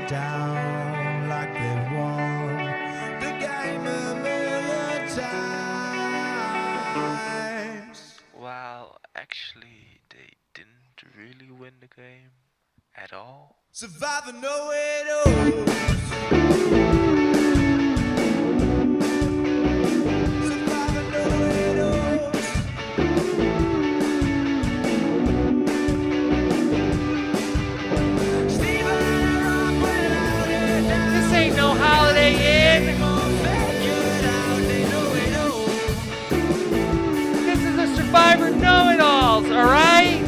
down like they won the game a million times. Well, actually, they didn't really win the game at all. Survivor know it all. Survivor know it all. This ain't no Holiday Inn. This is the Survivor Know-It-Alls, all right?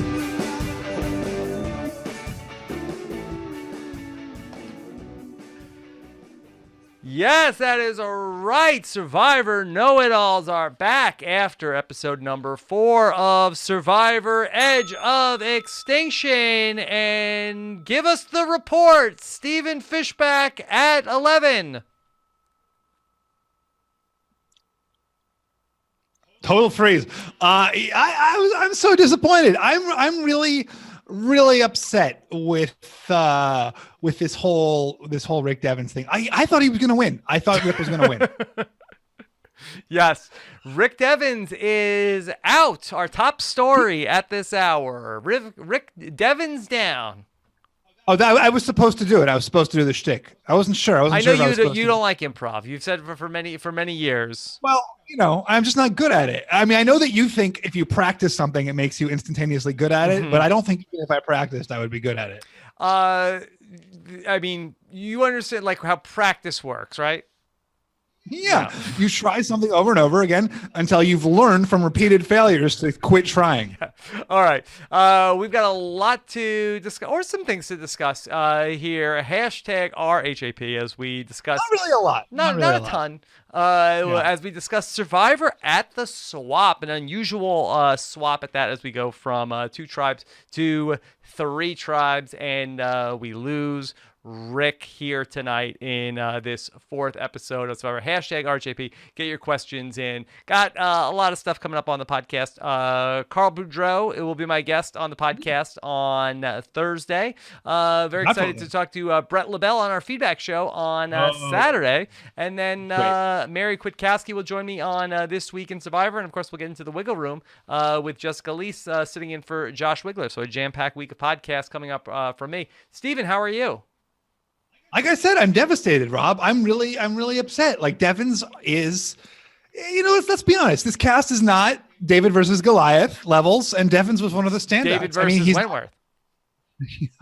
Yes, that is right. Survivor Know-It-Alls are back after episode number 4 of Survivor Edge of Extinction. And give us the report, Stephen Fishback at 11. Total freeze. I'm so disappointed. I'm really upset with this whole Rick Devens thing. I thought he was going to win. I thought Rick was going to win. Yes, Rick Devens is out. Our top story at this hour. Rick Devens down. Oh, I was supposed to do it. I was supposed to do the shtick. I wasn't sure. I know you don't like improv. You've said for many years. Well, I'm just not good at it. I mean, I know that you think if you practice something, it makes you instantaneously good at it, but I don't think if I practiced, I would be good at it. I mean, you understand like how practice works, right? Yeah. You try something over and over again until you've learned from repeated failures to quit trying. Yeah. All right. We've got a lot to discuss, or some things to discuss here. Hashtag RHAP as we discuss. Not really a lot. Not a ton. As we discuss Survivor at the Swap, an unusual swap at that as we go from 2 tribes to 3 tribes, and we lose Rick here tonight in this 4th episode of Survivor. Hashtag RJP. Get your questions in. Got a lot of stuff coming up on the podcast. Carl Boudreau, it will be my guest on the podcast on Thursday. Very excited to talk to Brett LaBelle on our feedback show on Saturday. And then Mary Kwiatkowski will join me on This Week in Survivor. And, of course, we'll get into the Wiggle Room with Jessica Leese sitting in for Josh Wigler. So a jam-packed week of podcasts coming up from me. Steven, how are you? Like I said, I'm devastated, Rob. I'm really upset. Like Devens is, let's be honest. This cast is not David versus Goliath levels, and Devens was one of the standouts. David versus Wentworth.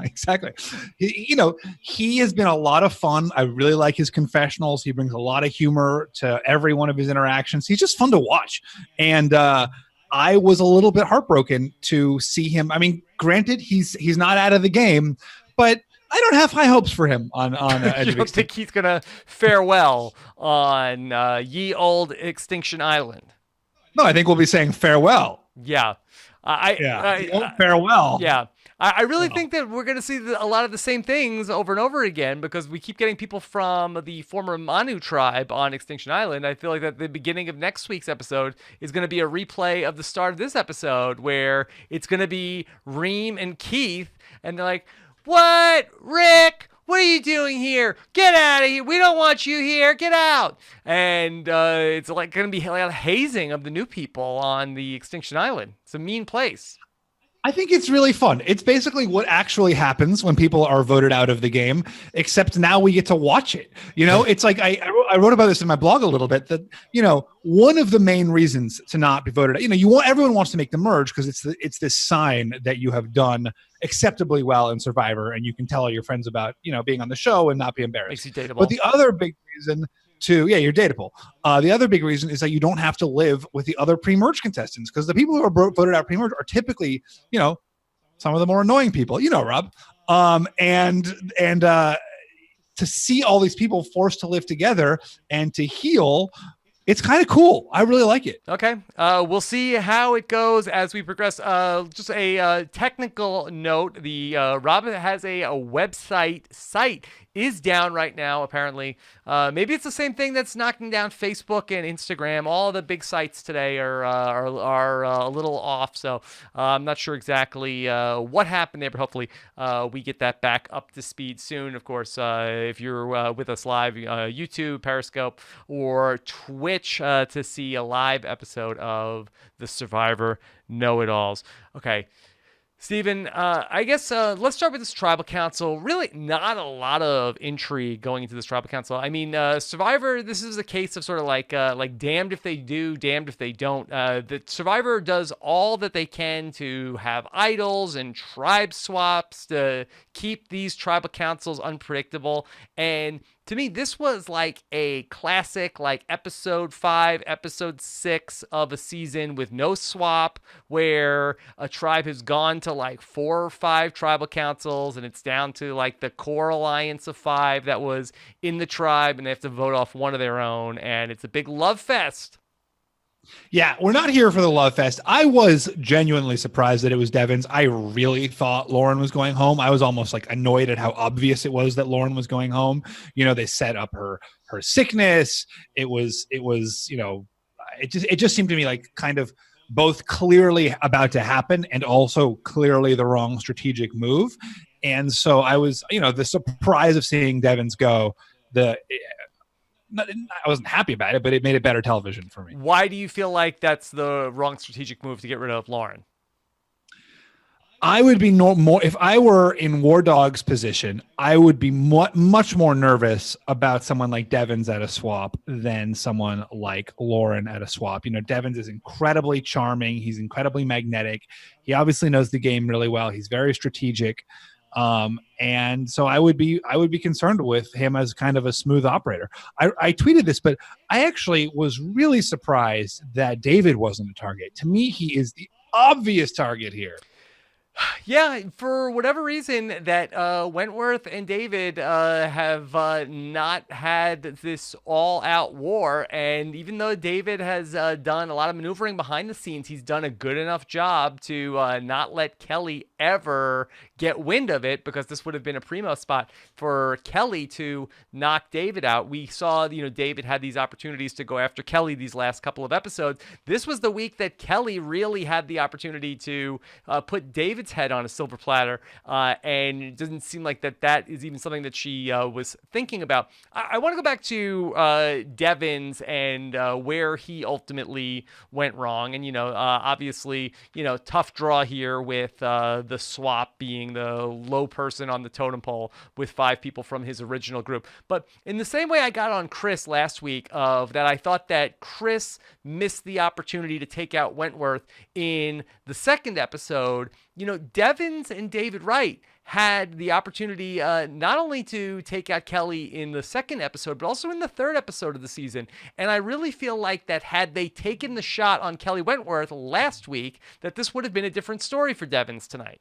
Exactly. He has been a lot of fun. I really like his confessionals. He brings a lot of humor to every one of his interactions. He's just fun to watch. And I was a little bit heartbroken to see him. I mean, granted, he's not out of the game, but I don't have high hopes for him on Edge You don't think he's going to fare well on ye old Extinction Island? No, I think we'll be saying farewell. Yeah. Farewell. Yeah. I really think that we're going to see a lot of the same things over and over again because we keep getting people from the former Manu tribe on Extinction Island. I feel like that the beginning of next week's episode is going to be a replay of the start of this episode where it's going to be Reem and Keith, and they're like, "What, Rick? What are you doing here? Get out of here. We don't want you here. Get out." And it's like going to be a hazing of the new people on the Extinction Island. It's a mean place. I think it's really fun. It's basically what actually happens when people are voted out of the game, except now we get to watch it. It's like I wrote about this in my blog a little bit that, one of the main reasons to not be voted out, everyone wants to make the merge because it's this sign that you have done acceptably well in Survivor, and you can tell all your friends about, being on the show and not be embarrassed. Makes you dateable. But the other big reason you're dateable. The other big reason is that you don't have to live with the other pre-merge contestants because the people who are voted out pre-merge are typically, some of the more annoying people, Rob. And to see all these people forced to live together and to heal it's kind of cool. I really like it. Okay. We'll see how it goes as we progress. Just a technical note. The Robin has a website site is down right now, apparently. Maybe it's the same thing that's knocking down Facebook and Instagram. All the big sites today are a little off, so I'm not sure exactly what happened there, but hopefully we get that back up to speed soon. Of course, if you're with us live, YouTube, Periscope, or Twitch to see a live episode of the Survivor Know-It-Alls. Okay. Steven, I guess let's start with this tribal council. Really not a lot of intrigue going into this tribal council. I mean, Survivor, this is a case of sort of like damned if they do, damned if they don't. The Survivor does all that they can to have idols and tribe swaps to keep these tribal councils unpredictable. And to me, this was like a classic, like episode 5, episode 6 of a season with no swap, where a tribe has gone to like 4 or 5 tribal councils, and it's down to like the core alliance of 5 that was in the tribe, and they have to vote off one of their own, and it's a big love fest. Yeah, we're not here for the love fest. I was genuinely surprised that it was Devon's. I really thought Lauren was going home. I was almost like annoyed at how obvious it was that Lauren was going home. You know, they set up her sickness. It was, you know, it just seemed to me like kind of both clearly about to happen and also clearly the wrong strategic move. And so I was, you know, the surprise of seeing Devon's go, I wasn't happy about it, but it made it better television for me. Why do you feel like that's the wrong strategic move to get rid of Lauren? I would be more if I were in War Dog's position. I would be much more nervous about someone like Devon's at a swap than someone like Lauren at a swap. You know, Devon's is incredibly charming. He's incredibly magnetic. He obviously knows the game really well. He's very strategic. And so I would be concerned with him as kind of a smooth operator. I tweeted this, but I actually was really surprised that David wasn't a target. To me, he is the obvious target here. Yeah, for whatever reason that Wentworth and David have not had this all-out war, and even though David has done a lot of maneuvering behind the scenes, he's done a good enough job to not let Kelly ever get wind of it, because this would have been a primo spot for Kelly to knock David out. We saw, you know, David had these opportunities to go after Kelly these last couple of episodes. This was the week that Kelly really had the opportunity to put David's head on a silver platter, and it doesn't seem like that is even something that she was thinking about. I want to go back to Devon's and where he ultimately went wrong, and obviously, tough draw here with the swap being the low person on the totem pole with 5 people from his original group. But in the same way I got on Chris last week of that, I thought that Chris missed the opportunity to take out Wentworth in the second episode. Devons and David Wright had the opportunity not only to take out Kelly in the second episode, but also in the third episode of the season. And I really feel like that had they taken the shot on Kelly Wentworth last week, that this would have been a different story for Devons tonight.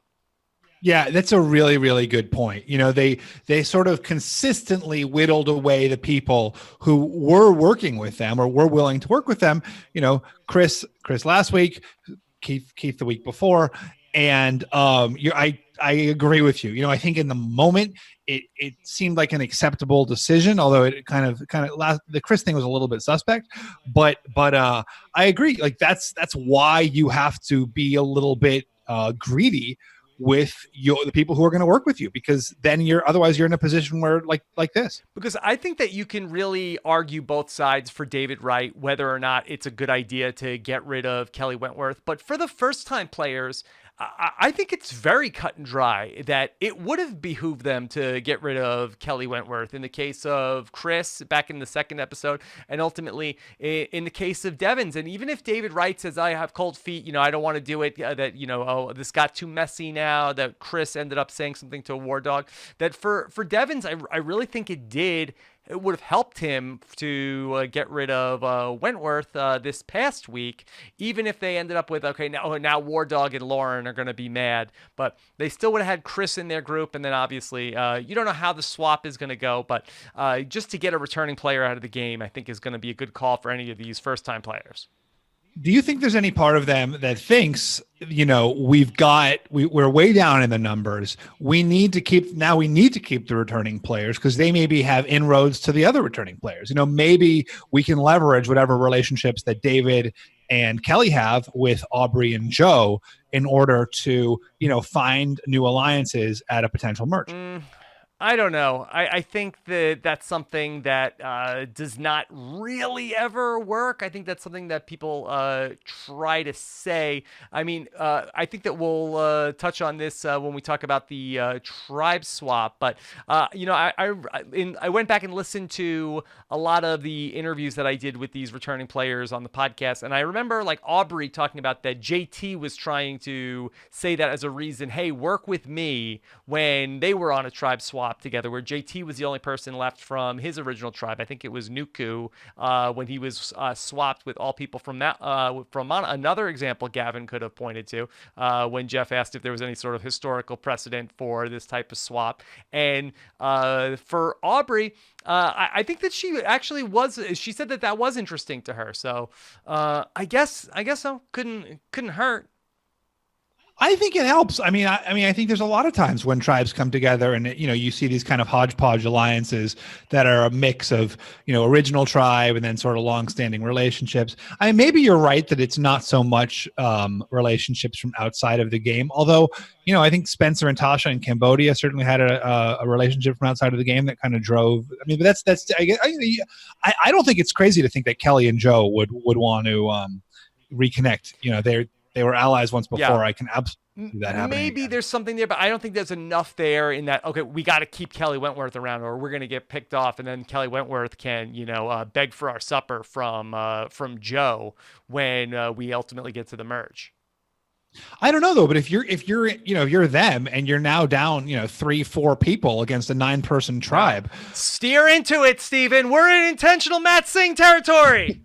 Yeah, that's a really, really good point. They sort of consistently whittled away the people who were working with them or were willing to work with them. Chris last week, Keith the week before. And I agree with you. I think in the moment it seemed like an acceptable decision, although it kind of the Chris thing was a little bit suspect. But I agree. Like that's why you have to be a little bit greedy with the people who are going to work with you, because then otherwise you're in a position where like this. Because I think that you can really argue both sides for David Wright, whether or not it's a good idea to get rid of Kelly Wentworth. But for the first time players, I think it's very cut and dry that it would have behooved them to get rid of Kelly Wentworth in the case of Chris back in the second episode, and ultimately in the case of Devons. And even if David Wright says, I have cold feet, I don't want to do it, this got too messy now, that Chris ended up saying something to War Dog, that for Devons, I really think it did it would have helped him to get rid of Wentworth this past week, even if they ended up with, okay, now War Dog and Lauren are going to be mad, but they still would have had Chris in their group, and then obviously you don't know how the swap is going to go, but just to get a returning player out of the game, I think is going to be a good call for any of these first-time players. Do you think there's any part of them that thinks, we're way down in the numbers. We need to keep the returning players because they maybe have inroads to the other returning players. Maybe we can leverage whatever relationships that David and Kelly have with Aubrey and Joe in order to, find new alliances at a potential merge. I don't know. I think that that's something that does not really ever work. I think that's something that people try to say. I mean, I think that we'll touch on this when we talk about the tribe swap. But, I went back and listened to a lot of the interviews that I did with these returning players on the podcast. And I remember like Aubrey talking about that JT was trying to say that as a reason, hey, work with me when they were on a tribe swap together, where JT was the only person left from his original tribe. I think it was Nuku when he was swapped with all people from another example Gavin could have pointed to when Jeff asked if there was any sort of historical precedent for this type of swap. And for Aubrey, I think that she actually was. She said that was interesting to her. So I guess so. Couldn't hurt. I think it helps. I mean, I think there's a lot of times when tribes come together and, you see these kind of hodgepodge alliances that are a mix of, original tribe and then sort of longstanding relationships. I mean, maybe you're right that it's not so much relationships from outside of the game. Although, I think Spencer and Tasha in Cambodia certainly had a relationship from outside of the game that kind of drove. I mean, but I don't think it's crazy to think that Kelly and Joe would want to reconnect. They were allies once before. Yeah. I can absolutely see that happening. Maybe there's something there, but I don't think there's enough there in that, okay, we got to keep Kelly Wentworth around or we're going to get picked off. And then Kelly Wentworth can, beg for our supper from Joe when we ultimately get to the merge. I don't know though, but if you're them and you're now down, 3-4 people against a 9-person tribe. Steer into it, Steven. We're in intentional Matt Singh territory.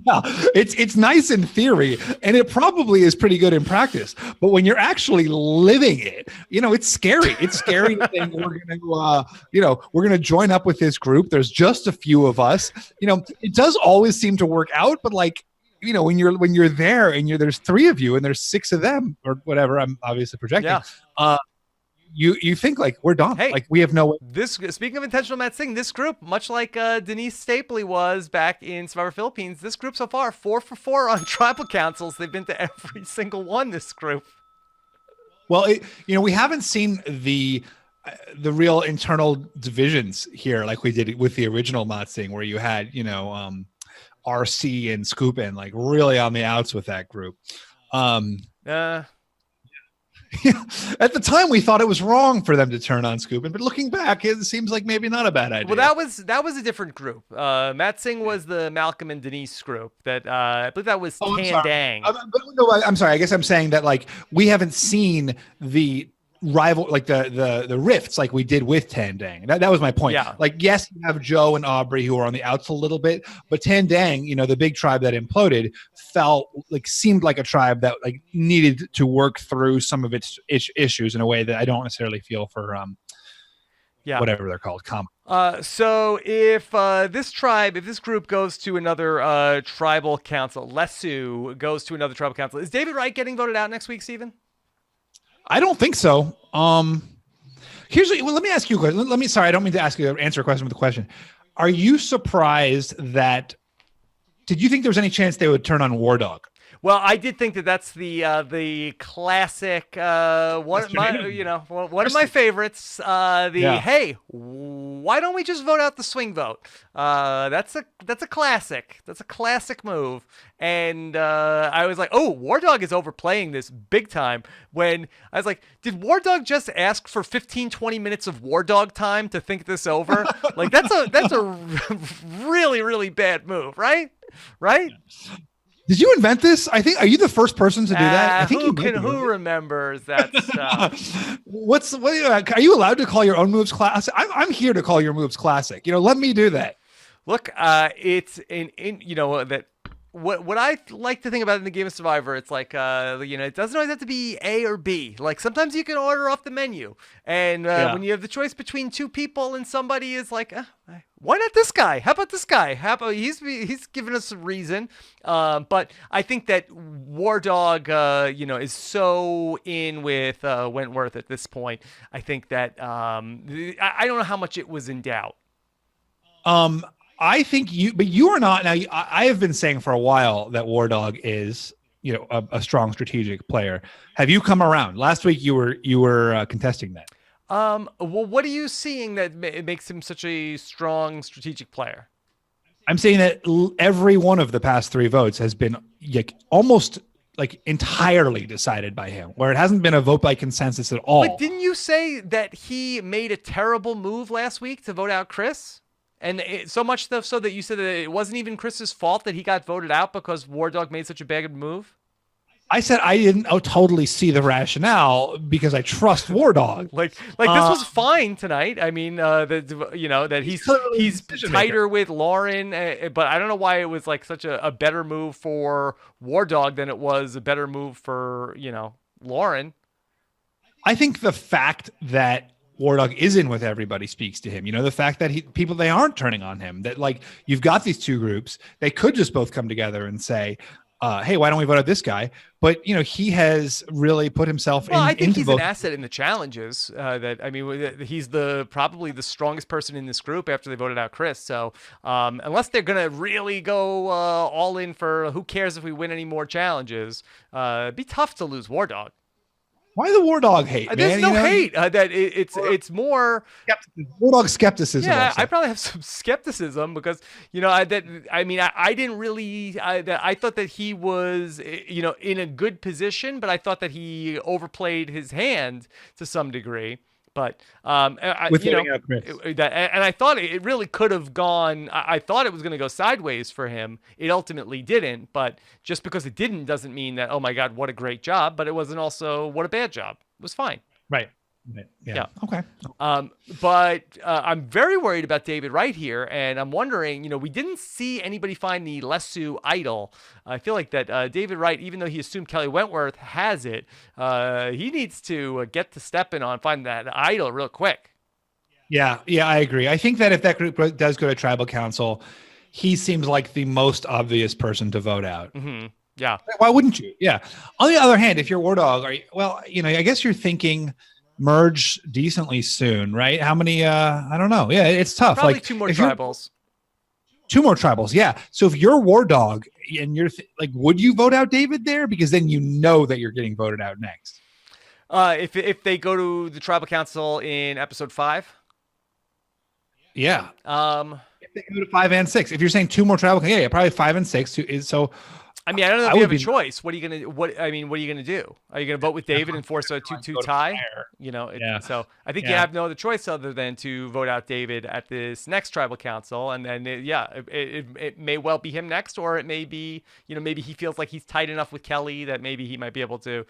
Yeah, it's nice in theory, and it probably is pretty good in practice. But when you're actually living it, it's scary. It's scary to think we're gonna join up with this group. There's just a few of us. It does always seem to work out, but when you're there and there's 3 of you and there's 6 of them or whatever. I'm obviously projecting. Yeah. You think like we're done. Hey, like we have no way. Speaking of intentional Matt Singh, this group, much like Denise Stapley was back in Survivor Philippines, this group so far 4 for 4 on tribal councils. They've been to every single one. This group. Well, we haven't seen the real internal divisions here like we did with the original Matt Singh, where you had RC and Scoopin like really on the outs with that group. At the time, we thought it was wrong for them to turn on Scoopin, but looking back, it seems like maybe not a bad idea. Well, that was a different group. Matt Singh was the Malcolm and Denise group. That I believe that was Tan Dang. I'm sorry. I guess I'm saying that like we haven't seen the rival, like the rifts like we did with Tandang. That was my point. Yeah. Like, yes, you have Joe and Aubrey who are on the outs a little bit, but Tandang, the big tribe that imploded, seemed like a tribe that like needed to work through some of its issues in a way that I don't necessarily feel for whatever they're called. So if this group goes to another tribal council, Lesu goes to another tribal council, is David Wright getting voted out next week, Steven? I don't think so. Let me ask you a question. Sorry, I don't mean to answer a question with a question. Are you surprised did you think there was any chance they would turn on War Dog? Well, I did think that's the classic one of my favorites. Hey, why don't we just vote out the swing vote? That's a classic. That's a classic move. And I was like, oh, War Dog is overplaying this big time. When I was like, did War Dog just ask for 15-20 minutes of War Dog time to think this over? Like that's a really, really bad move, right? Right? Did you invent this? I think. Are you the first person to do that? I think who remembers that stuff? Are you allowed to call your own moves classic? I'm here to call your moves classic. Let me do that. Look, it's in that. What I like to think about in the game of Survivor, it's like it doesn't always have to be A or B. Like sometimes you can order off the menu, and when you have the choice between two people and somebody is like, why not this guy? How about this guy? How about he's giving us a reason? But I think that War Dog, is so in with Wentworth at this point. I think that I don't know how much it was in doubt. I think you are not. Now, I have been saying for a while that War Dog is, a strong strategic player. Have you come around? Last week you were contesting that. Well, what are you seeing that makes him such a strong strategic player? I'm saying that every one of the past 3 votes has been almost entirely decided by him, where it hasn't been a vote by consensus at all. But didn't you say that he made a terrible move last week to vote out Chris? And so much so that you said that it wasn't even Chris's fault that he got voted out because War Dog made such a bad move? I said I didn't totally see the rationale because I trust War Dog. Like this was fine tonight. I mean, that he's tighter with Lauren, but I don't know why it was like such a better move for War Dog than it was a better move for Lauren. I think the fact that War Dog is in with everybody speaks to him. The fact that they aren't turning on him, that you've got these 2 groups, they could just both come together and say, hey, why don't we vote out this guy? But, he has really put himself I think into he's both. An asset in the challenges. He's probably the strongest person in this group after they voted out Chris. So unless they're going to really go all in for who cares if we win any more challenges, it'd be tough to lose War Dog. Why the War Dog hate? There's no hate. It's more War Dog skepticism. Yeah, also. I probably have some skepticism because I didn't really. I thought that he was in a good position, but I thought that he overplayed his hand to some degree. But and I thought it really could have gone. I thought it was going to go sideways for him. It ultimately didn't. But just because it didn't doesn't mean that, oh my God, what a great job. But it wasn't also what a bad job. It was fine. Right. Yeah. Okay. But I'm very worried about David Wright here, and I'm wondering, we didn't see anybody find the Lesu idol. I feel like that David Wright, even though he assumed Kelly Wentworth has it, he needs to get to stepping on find that idol real quick. Yeah, I agree. I think that if that group does go to tribal council, he seems like the most obvious person to vote out. Mm-hmm. Yeah. Why wouldn't you? Yeah. On the other hand, if you're War Dog, I guess you're thinking merge decently soon, right? How many? I don't know. Yeah, it's tough. Probably 2 more tribals. 2 more tribals. Yeah. So if you're War Dog and you're would you vote out David there? Because then that you're getting voted out next. If they go to the tribal council in episode 5. Yeah. If they go to 5 and 6, if you're saying 2 more tribal, probably 5 and 6 is so. I don't know if you have a choice. What are you gonna do? Are you gonna vote with David and force a 2-2 tie? So I think you have no other choice other than to vote out David at this next tribal council, and then it may well be him next, or it may be maybe he feels like he's tight enough with Kelly that maybe he might be able to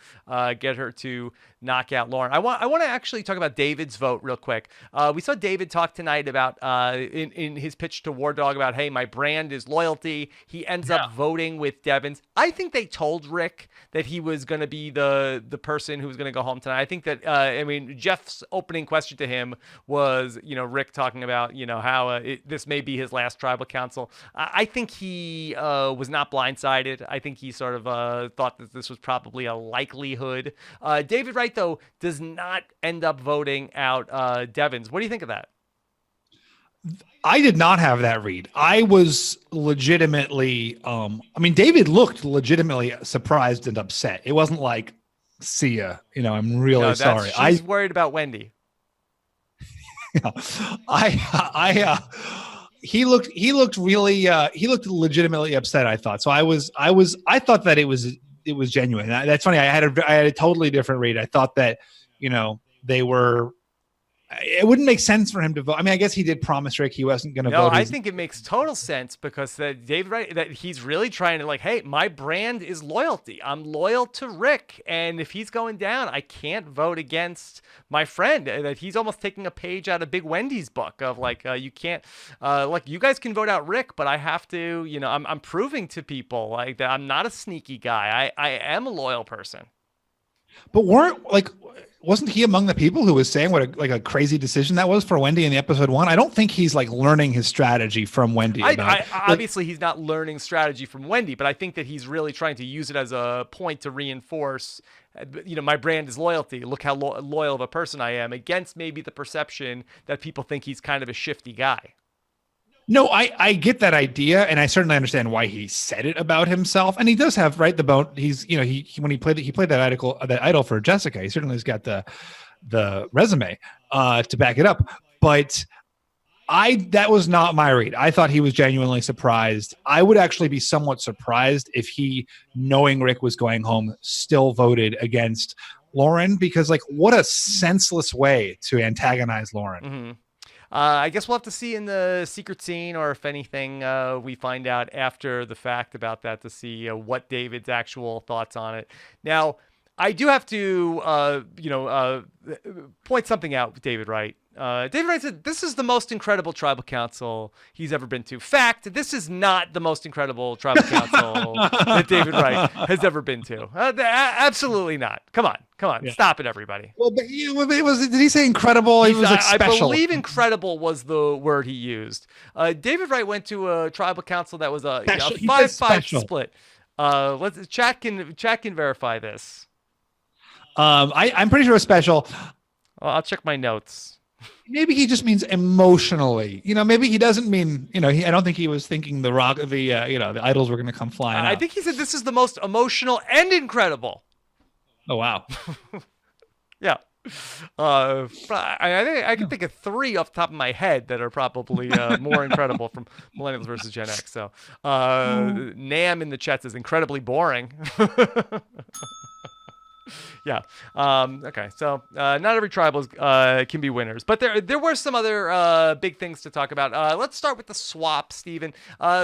get her to knock out Lauren. I want to actually talk about David's vote real quick. We saw David talk tonight about in his pitch to War Dog about, hey, my brand is loyalty. He ends up voting with Devin. I think they told Rick that he was going to be the person who was going to go home tonight. I think that Jeff's opening question to him was Rick talking about how this may be his last tribal council. I think he was not blindsided. I think he sort of thought that this was probably a likelihood. David Wright though does not end up voting out Devins. What do you think of that? I did not have that read. I was legitimately, David looked legitimately surprised and upset. It wasn't like, see ya, I'm really sorry. She's worried about Wendy. He looked legitimately upset. I thought so. I thought that it was genuine. That's funny. I had a totally different read. I thought that, they were it wouldn't make sense for him to vote. I mean, I guess he did promise Rick he wasn't going to No, vote. I think it makes total sense because David Wright, that he's really trying to like, hey, my brand is loyalty. I'm loyal to Rick, and if he's going down, I can't vote against my friend. That he's almost taking a page out of Big Wendy's book of like, you can't, like you guys can vote out Rick, but I have to, you know, I'm proving to people like that I'm not a sneaky guy. I am a loyal person. But wasn't he among the people who was saying what a crazy decision that was for Wendy in the episode 1? I don't think he's like learning his strategy from Wendy. Obviously, he's not learning strategy from Wendy, but I think that he's really trying to use it as a point to reinforce, you know, my brand is loyalty. Look how loyal of a person I am against maybe the perception that people think he's kind of a shifty guy. No, I get that idea, and I certainly understand why he said it about himself. And he does have the bone. He's he when he played that idol for Jessica. He certainly has got the resume to back it up. But that was not my read. I thought he was genuinely surprised. I would actually be somewhat surprised if he, knowing Rick was going home, still voted against Lauren, because like what a senseless way to antagonize Lauren. Mm-hmm. I guess we'll have to see in the secret scene, or if anything, we find out after the fact about that to see what David's actual thoughts on it. Now, I do have to, point something out with David Wright. David Wright said, this is the most incredible tribal council he's ever been to. Fact, this is not the most incredible tribal council that David Wright has ever been to. Absolutely not. Come on. Yeah. Stop it, everybody. Well, but did he say incredible? He was like special. I believe incredible was the word he used. David Wright went to a tribal council that was a 5-5 split. Chat can verify this. I'm pretty sure it was special. Well, I'll check my notes. Maybe he just means emotionally. Maybe he doesn't mean. I don't think he was thinking the idols were going to come flying out. I think he said this is the most emotional and incredible. Oh wow. Yeah. I can think of 3 off the top of my head that are probably more incredible from Millennials versus Gen X. So, Nam in the chat says incredibly boring. Yeah. Okay. So not every tribal can be winners, but there were some other big things to talk about. Let's start with the swap, Steven.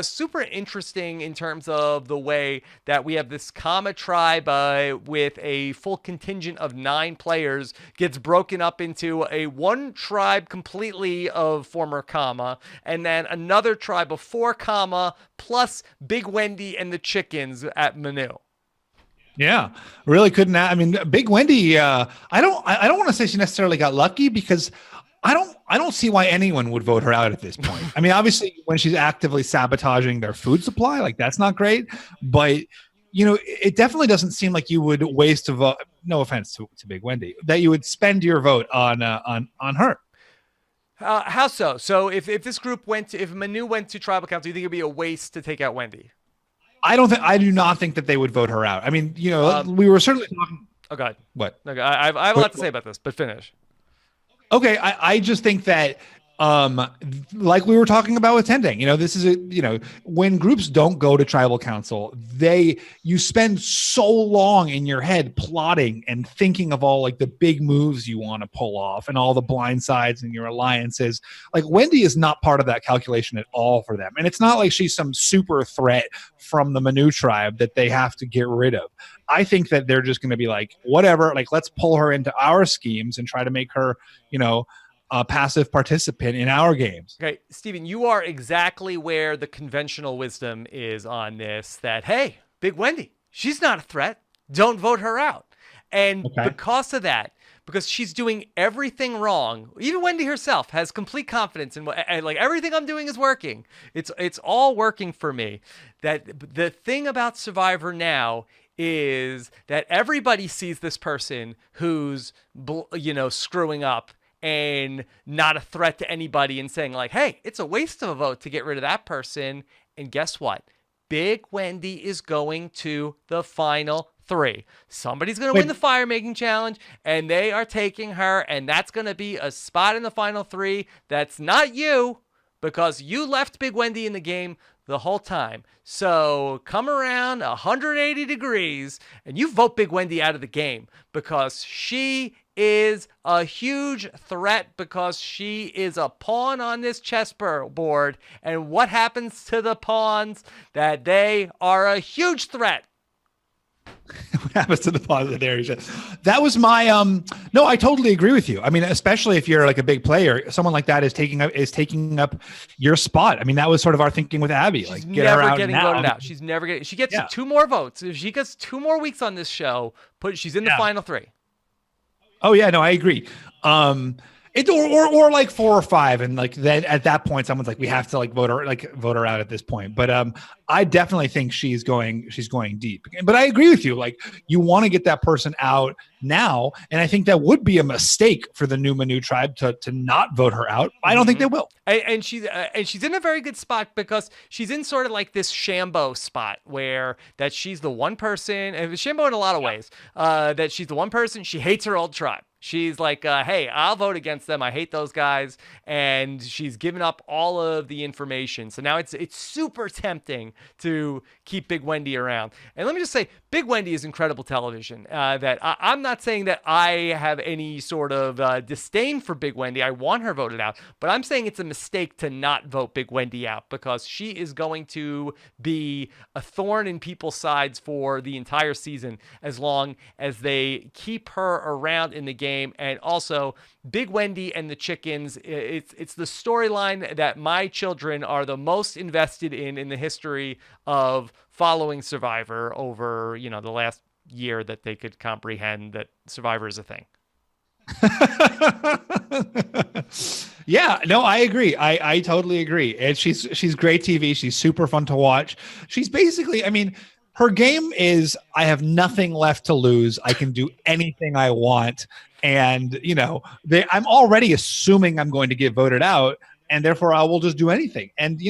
Super interesting in terms of the way that we have this Kama tribe with a full contingent of 9 players gets broken up into one tribe completely of former Kama, and then another tribe of 4 Kama plus Big Wendy and the chickens at Manu. Yeah, really couldn't. I mean, Big Wendy. I don't want to say she necessarily got lucky, because I don't see why anyone would vote her out at this point. I mean, obviously, when she's actively sabotaging their food supply, like that's not great. But it definitely doesn't seem like you would waste a vote. No offense to Big Wendy, that you would spend your vote on her. How so? So if this group if Manu went to tribal council, you think it'd be a waste to take out Wendy? I do not think that they would vote her out. I mean, we were certainly talking. Oh God. What? Okay, I have a lot to say about this, but finish. Okay, I just think that, like we were talking about with Tendang, this is when groups don't go to tribal council, you spend so long in your head plotting and thinking of all like the big moves you want to pull off and all the blind sides and your alliances. Like Wendy is not part of that calculation at all for them. And it's not like she's some super threat from the Manu tribe that they have to get rid of. I think that they're just going to be like, whatever, like let's pull her into our schemes and try to make her, a passive participant in our games. Okay, Steven, you are exactly where the conventional wisdom is on this, that, hey, Big Wendy, she's not a threat. Don't vote her out. And because of that, because she's doing everything wrong, even Wendy herself has complete confidence in like everything I'm doing is working. It's all working for me. That the thing about Survivor now is that everybody sees this person who's screwing up and not a threat to anybody, and saying like, hey, it's a waste of a vote to get rid of that person. And guess what? Big Wendy is going to the final 3. Somebody's going to win the fire making challenge, and they are taking her, and that's going to be a spot in the final 3. That's not you, because you left Big Wendy in the game the whole time. So come around 180 degrees and you vote Big Wendy out of the game, because she is a huge threat because she is a pawn on this chessboard. And what happens to the pawns? That they are a huge threat. What happens to the positive area? That was my no, I totally agree with you. I mean, especially if you're like a big player, someone like that is taking up your spot. I mean, that was sort of our thinking with Abby. She's like, get her out getting now. voted out. She's never getting. She gets Yeah. 2 more votes. If she gets 2 more weeks on this show, she's in the final 3. Oh yeah, no, I agree. It or like 4 or 5, and like then at that point, someone's like, we have to like vote her out at this point. But I definitely think she's going deep. But I agree with you. Like, you want to get that person out now, and I think that would be a mistake for the new Manu tribe to not vote her out. I don't think they will. And she's in a very good spot because she's in sort of like this Shambo spot where that she's the one person, and Shambo in a lot of ways, that she's the one person, she hates her old tribe. She's like, hey, I'll vote against them. I hate those guys. And she's given up all of the information. So now it's super tempting to keep Big Wendy around. And let me just say, Big Wendy is incredible television. That I'm not saying that I have any sort of disdain for Big Wendy. I want her voted out. But I'm saying it's a mistake to not vote Big Wendy out because she is going to be a thorn in people's sides for the entire season as long as they keep her around in the game. And also, Big Wendy and the chickens, it's the storyline that my children are the most invested in the history of following Survivor over, the last year that they could comprehend that Survivor is a thing. Yeah, no, I agree. I totally agree. And she's great TV. She's super fun to watch. She's basically, I mean, her game is, I have nothing left to lose. I can do anything I want. And, I'm already assuming I'm going to get voted out, and therefore I will just do anything. And,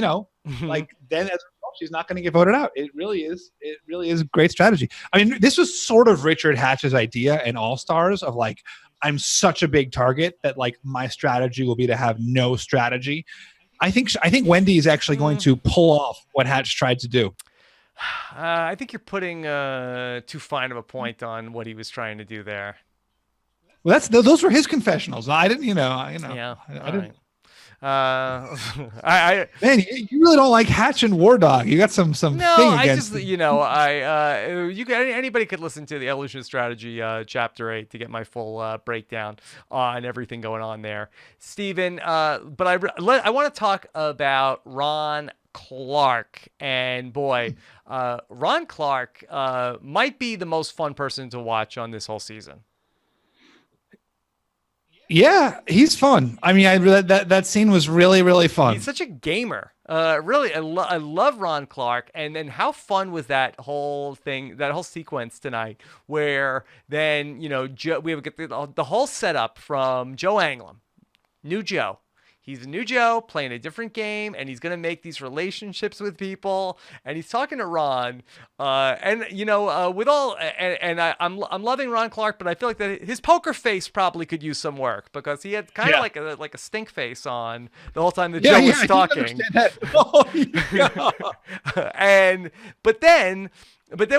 like, then as a result, she's not going to get voted out. It really is a great strategy. I mean, this was sort of Richard Hatch's idea in All Stars of like, I'm such a big target that like my strategy will be to have no strategy. I think Wendy is actually going to pull off what Hatch tried to do. I think you're putting too fine of a point on what he was trying to do there. Well, those were his confessionals. I didn't, Yeah. I didn't. Right. Man, you really don't like Hatch and War Dog. You got some no, thing I against. Just, anybody could listen to the Evolution Strategy Chapter 8 to get my full breakdown on everything going on there, Steven. But I want to talk about Ron Clark, and boy, Ron Clark might be the most fun person to watch on this whole season. Yeah, he's fun. I mean, that scene was really, really fun. He's such a gamer. Really, I love Ron Clark. And then how fun was that whole thing, that whole sequence tonight, where then we have the whole setup from Joe Anglem, new Joe. He's a new Joe playing a different game, and he's going to make these relationships with people. And he's talking to Ron, I'm loving Ron Clark, but I feel like that his poker face probably could use some work because he had kind of like a stink face on the whole time that Joe was talking. Oh, yeah. But then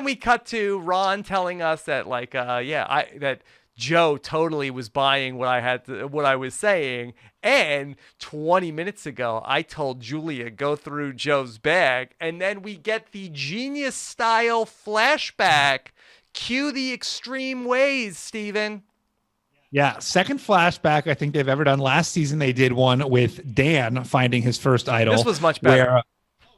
we cut to Ron telling us that that Joe totally was buying what I was saying. And 20 minutes ago, I told Julia, go through Joe's bag. And then we get the Genius style flashback. Cue the extreme ways, Steven. Yeah, second flashback I think they've ever done. Last season, they did one with Dan finding his first idol. This was much better.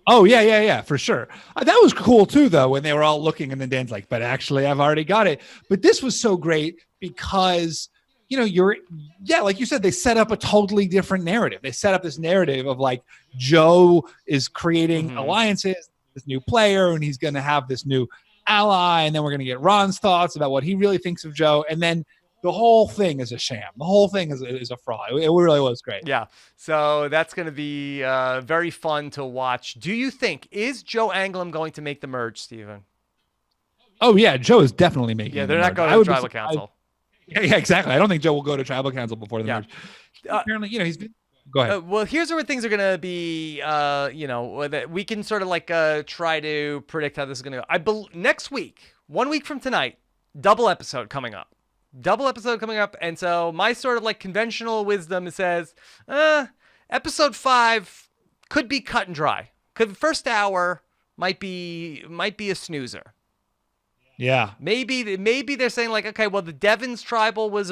Oh, yeah, for sure. That was cool, too, though, when they were all looking, and then Dan's like, but actually, I've already got it. But this was so great because, like you said, they set up a totally different narrative. They set up this narrative of, like, Joe is creating alliances, this new player, and he's going to have this new ally, and then we're going to get Ron's thoughts about what he really thinks of Joe, and then the whole thing is a sham. The whole thing is a fraud. It really was great. Yeah. So that's going to be very fun to watch. Do you think, is Joe Anglem going to make the merge, Steven? Oh, yeah. Joe is definitely making they're not going to Tribal Council. Yeah, exactly. I don't think Joe will go to Tribal Council before the merge. Apparently, he's been... Go ahead. Well, here's where things are going to be, that we can sort of like try to predict how this is going to go. Next week, 1 week from tonight, double episode coming up. double episode coming up, and so my sort of like conventional wisdom says, episode 5 could be cut and dry. Could first hour might be a snoozer. Yeah. Maybe they're saying like, okay, well the Devon's tribal was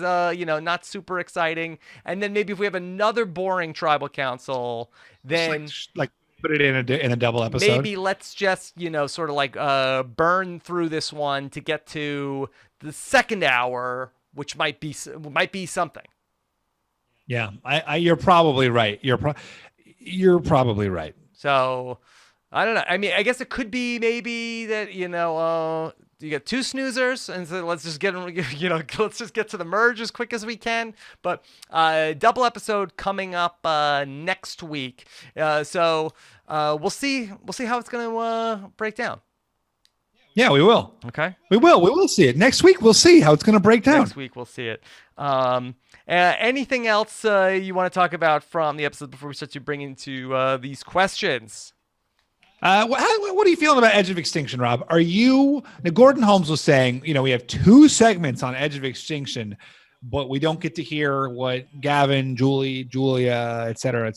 not super exciting, and then maybe if we have another boring tribal council, then like put it in a double episode. maybe let's just sort of like burn through this one to get to the second hour, which might be something. Yeah, you're probably right. You're probably right. So I don't know. I mean, I guess it could be maybe that you get 2 snoozers, and so let's just get let's just get to the merge as quick as we can. But double episode coming up next week. So we'll see how it's gonna break down. Yeah, we will. Okay. We will see it next week. We'll see how it's gonna break down. Next week we'll see it. Anything else you want to talk about from the episode before we start to bring into these questions? What are you feeling about Edge of Extinction, Rob? Now, Gordon Holmes was saying, we have 2 segments on Edge of Extinction, but we don't get to hear what Gavin, Julia, et cetera,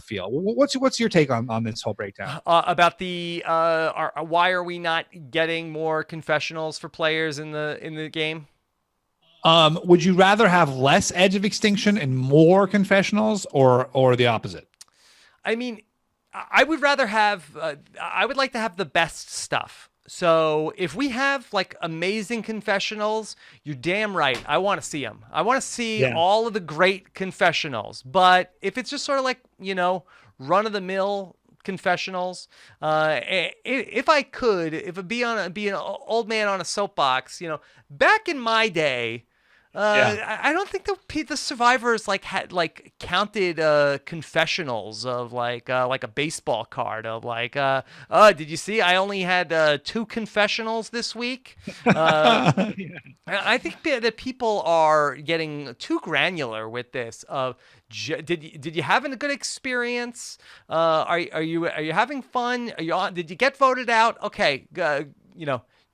feel. What's your take on this whole breakdown? About the why are we not getting more confessionals for players in the game? Would you rather have less Edge of Extinction and more confessionals, or the opposite? I mean, I would rather have. I would like to have the best stuff. So if we have like amazing confessionals, you're damn right. I want to see them. I want to see all of the great confessionals. But if it's just sort of like run of the mill confessionals, if I could, if it be an old man on a soapbox, back in my day. I don't think the survivors had counted confessiontionals of like a baseball card of like did you see I only had 2 confessionals this week. I think that people are getting too granular with this. Did you have a good experience? Are you having fun? Did you get voted out? Okay,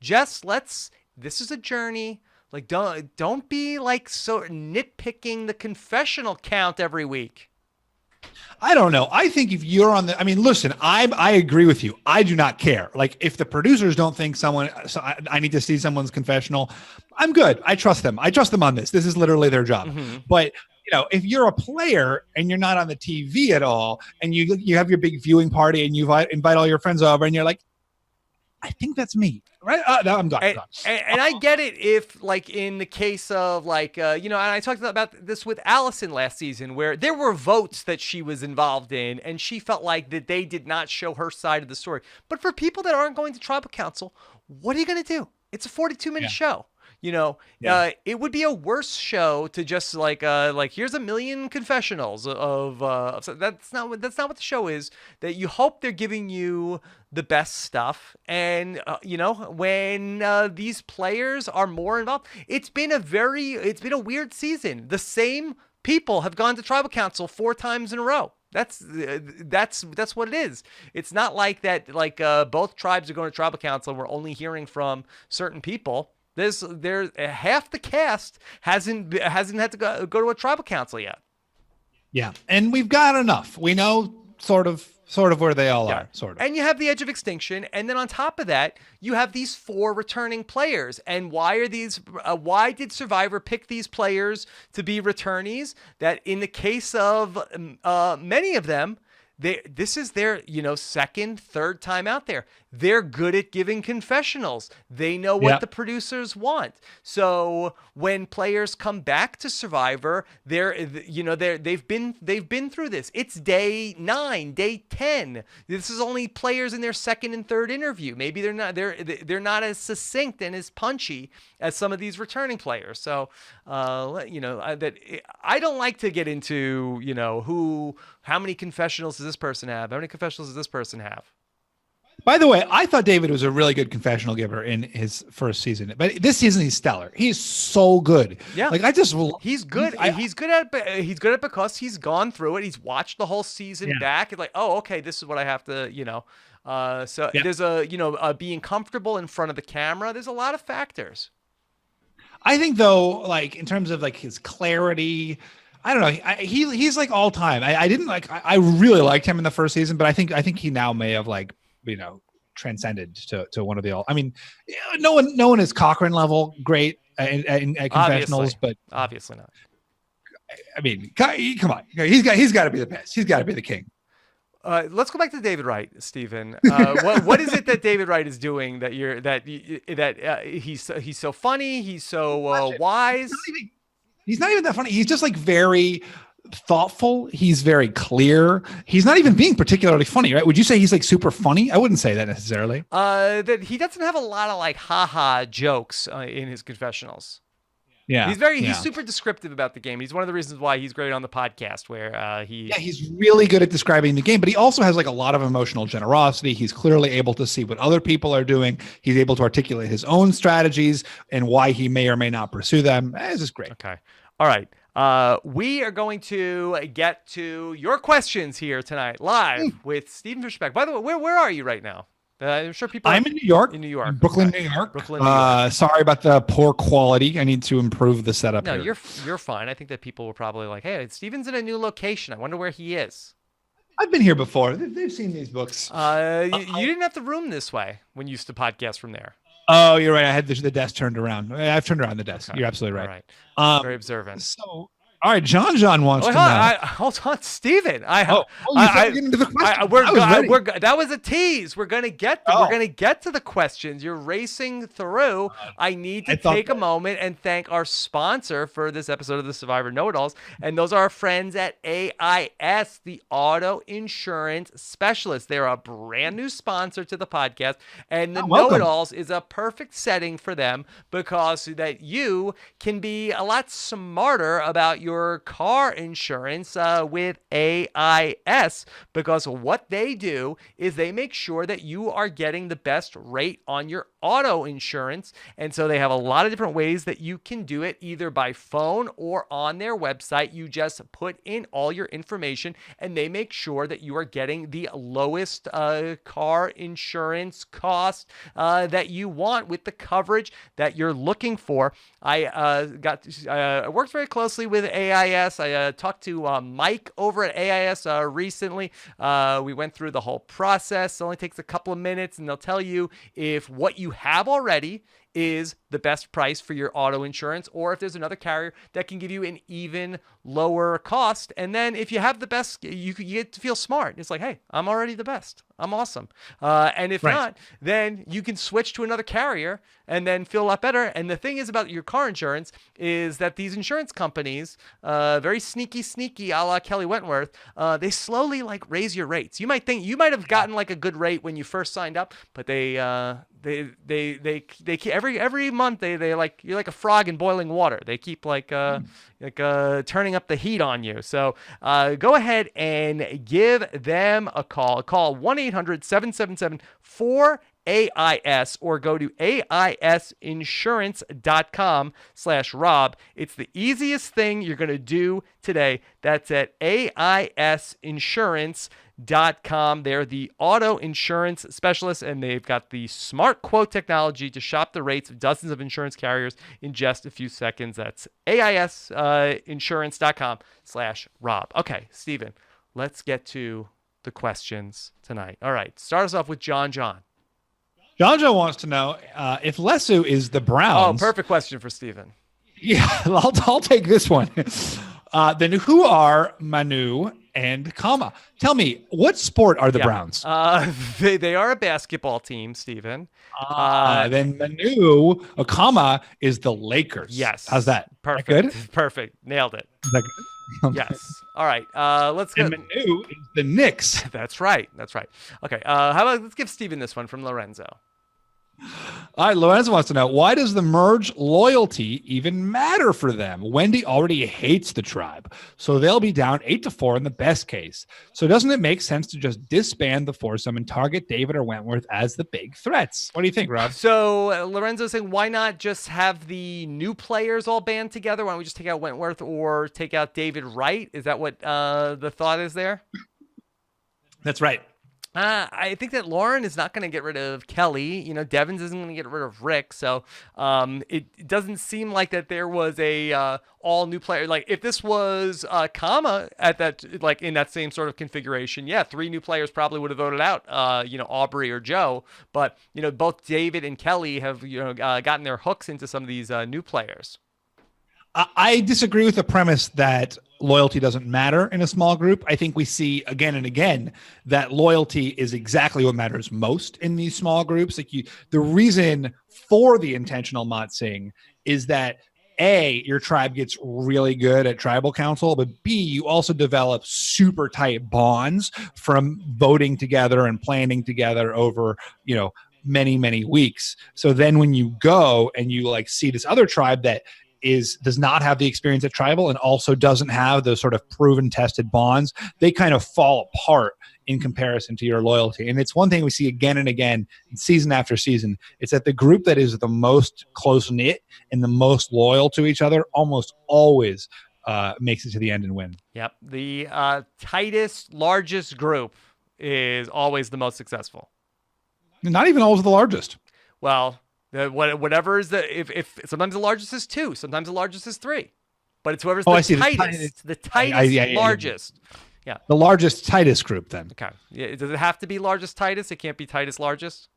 Jess, this is a journey. Like don't be like so nitpicking the confessional count every week. I don't know. I think if you're listen, I agree with you. I do not care. Like if the producers don't think I need to see someone's confessional, I'm good. I trust them. I trust them on this. This is literally their job. Mm-hmm. But if you're a player and you're not on the TV at all, and you have your big viewing party and you invite all your friends over, and you're like, I think that's me, right? No, I'm gone. And I get it if, like, in the case of, like, and I talked about this with Allison last season, where there were votes that she was involved in, and she felt like that they did not show her side of the story. But for people that aren't going to tribal council, what are you going to do? It's a 42-minute show. It would be a worse show to just like here's a million confessionals of that's not what the show is. That you hope they're giving you the best stuff, and when these players are more involved, it's been a weird season. The same people have gone to tribal council 4 times in a row. That's what it is. It's not like that. Like both tribes are going to tribal council. We're only hearing from certain people. There's half the cast hasn't had to go to a tribal council yet. Yeah, and we've got enough. We know sort of where they all are. Sort of. And you have the Edge of Extinction, and then on top of that, you have these 4 returning players. And why did Survivor pick these players to be returnees? That in the case of many of them, this is their second, third time out there. They're good at giving confessionals. They know what the producers want. So when players come back to Survivor, they've been through this. It's day 9, day 10. This is only players in their second and third interview. Maybe they're not as succinct and as punchy as some of these returning players. So that I don't like to get into how many confessionals does this person have? How many confessionals does this person have? By the way, I thought David was a really good confessional giver in his first season, but this season he's stellar. He's so good. Yeah, like he's good. He's good at it because he's gone through it. He's watched the whole season back and like, oh, okay, this is what I have to, there's being comfortable in front of the camera. There's a lot of factors. I think though, like in terms of like his clarity, I don't know. He's like all time. I didn't like. I really liked him in the first season, but I think he now may have like transcended to one of the all. I mean, no one is Cochran level great at confessionals, but obviously not. I mean, come on, he's got to be the best. He's got to be the king. Let's go back to David Wright, Stephen. What is it that David Wright is doing he's so funny, he's so wise? He's not even that funny. He's just like very thoughtful. He's very clear. He's not even being particularly funny, right? Would you say he's like super funny? I wouldn't say that necessarily. That he doesn't have a lot of like haha jokes in his confessionals. Yeah, he's super descriptive about the game. He's one of the reasons why he's great on the podcast, where he's really good at describing the game, but he also has like a lot of emotional generosity. He's clearly able to see what other people are doing. He's able to articulate his own strategies and why he may or may not pursue them. It's just great. Okay. All right. We are going to get to your questions here tonight live with Stephen Fishback. By the way, where are you right now? I'm sure people. I'm in New York. In New York, Brooklyn, okay. New York. Brooklyn, New York. Sorry about the poor quality. I need to improve the setup. No, here. you're fine. I think that people were probably like, "Hey, Steven's in a new location. I wonder where he is." I've been here before. They've seen these books. You didn't have the room this way when you used to podcast from there. Oh, you're right. I had the desk turned around. I've turned around the desk. Okay. You're absolutely right. All right. Very observant. So. All right, John wants to know. Hold on, Steven. That was a tease. We're gonna get to the questions. You're racing through. I need to take a moment and thank our sponsor for this episode of the Survivor Know-It-Alls, and those are our friends at AIS, the Auto Insurance Specialist. They're a brand new sponsor to the podcast, and the Know-It-Alls is a perfect setting for them because that you can be a lot smarter about your car insurance with AIS, because what they do is they make sure that you are getting the best rate on your auto insurance. And so they have a lot of different ways that you can do it, either by phone or on their website. You just put in all your information and they make sure that you are getting the lowest car insurance cost that you want with the coverage that you're looking for. I worked very closely with AIS. I talked to Mike over at AIS recently. We went through the whole process. It only takes a couple of minutes, and they'll tell you if what you have already is the best price for your auto insurance, or if there's another carrier that can give you an even lower cost. And then if you have the best, you get to feel smart. It's like, hey, I'm already the best. I'm awesome. And if not, then you can switch to another carrier and then feel a lot better. And the thing is about your car insurance is that these insurance companies, very sneaky, a la Kelly Wentworth, they slowly like raise your rates. You might think you might have gotten like a good rate when you first signed up, but they every month they like, you're like a frog in boiling water. They keep like turning up the heat on you. So go ahead and give them a call. Call 1-800-777-4AIS or go to aisinsurance.com/Rob. It's the easiest thing you're going to do today. That's at aisinsurance.com. They're the auto insurance specialists, and they've got the smart quote technology to shop the rates of dozens of insurance carriers in just a few seconds. That's aisinsurance.com/Rob. Okay, Steven, let's get to the questions tonight. All right, start us off with John. John wants to know if Lesu is the Browns. Oh, perfect question for Steven. Yeah, I'll take this one. Then who are Manu and Kama? Tell me, what sport are the Browns? They are a basketball team, Steven. Then Manu, Kama is the Lakers. Yes. How's that? Perfect. Good? Perfect. Nailed it. Is that good? Yes. All right. Let's go. And Manu is the Knicks. That's right. Okay. How about let's give Steven this one from Lorenzo. All right, Lorenzo wants to know, why does the merge loyalty even matter for them? Wendy already hates the tribe, so they'll be down 8-4 in the best case. So doesn't it make sense to just disband the foursome and target David or Wentworth as the big threats? What do you think, Rob? So Lorenzo's saying, why not just have the new players all band together? Why don't we just take out Wentworth or take out David Wright? Is that what the thought is there? That's right. I think that Lauren is not going to get rid of Kelly. Devins isn't going to get rid of Rick. So it doesn't seem like that there was a all new player. Like if this was Kama at that, like in that same sort of configuration, yeah, 3 new players probably would have voted out, Aubrey or Joe. But both David and Kelly have gotten their hooks into some of these new players. I disagree with the premise that loyalty doesn't matter in a small group. I think we see again and again that loyalty is exactly what matters most in these small groups. The reason for the intentional motzing is that A, your tribe gets really good at tribal council, but B, you also develop super tight bonds from voting together and planning together over, many, many weeks. So then when you go and you see this other tribe that does not have the experience at tribal and also doesn't have those sort of proven tested bonds, they kind of fall apart in comparison to your loyalty. And it's one thing we see again and again, season after season. It's that the group that is the most close knit and the most loyal to each other almost always makes it to the end and win. Yep. The tightest, largest group is always the most successful. Not even always the largest. Well, whatever is if sometimes the largest is 2, sometimes the largest is 3, but it's whoever's the tightest, the tightest, largest. Yeah. The largest, tightest group then. Okay. Yeah, does it have to be largest, tightest? It can't be tightest, largest?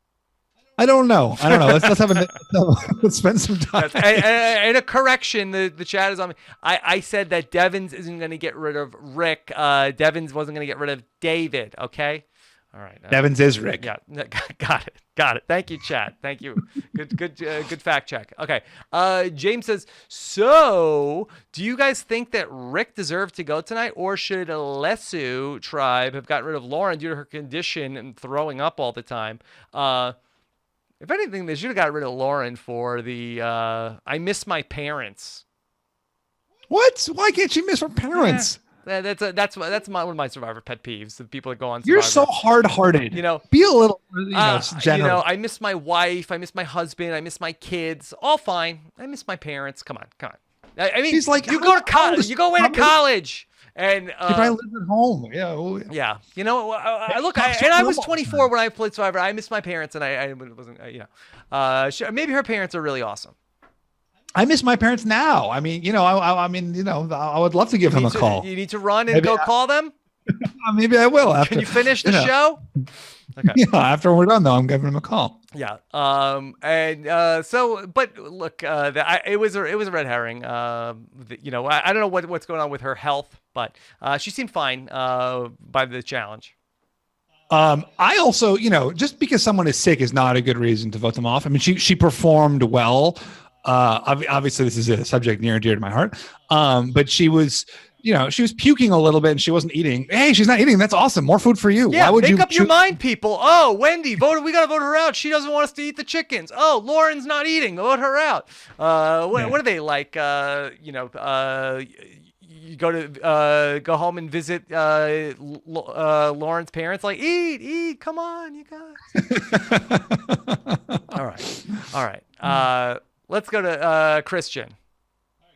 I don't know. Let's spend some time. And a correction, the chat is on me. I said that Devins isn't going to get rid of Rick. Devins wasn't going to get rid of David, okay? All right. Devins is Rick. Yeah, got it. Thank you, chat. Thank you. Good fact check. Okay. James says, so do you guys think that Rick deserved to go tonight, or should Lesu tribe have gotten rid of Lauren due to her condition and throwing up all the time? If anything, they should have got rid of Lauren for the I miss my parents. What? Why can't she miss her parents? That's one of my Survivor pet peeves. The people that go on Survivor. You're so hard-hearted. Be a little, generous. I miss my wife. I miss my husband. I miss my kids. All fine. I miss my parents. Come on. I mean, she's like, you go to college. You go away to college. And if I live at home, yeah. I was 24 when I played Survivor. I miss my parents, and I wasn't. Maybe her parents are really awesome. I miss my parents now. I mean, I would love to give them a call. You need to run and call them? Maybe I will. After, Can you finish the show? Okay. Yeah, after we're done, though, I'm giving them a call. Yeah. But look, it was a red herring. I don't know what's going on with her health, but she seemed fine by the challenge. I also, just because someone is sick is not a good reason to vote them off. I mean, she performed well. Obviously this is a subject near and dear to my heart. But she was puking a little bit and she wasn't eating. Hey, she's not eating. That's awesome. More food for you. Yeah, why would make you up your mind, people. Oh, Wendy, we got to vote her out. She doesn't want us to eat the chickens. Oh, Lauren's not eating. Vote her out. What are they like? You go home and visit Lauren's parents. Like, eat. Come on, you guys. All right. Let's go to Christian.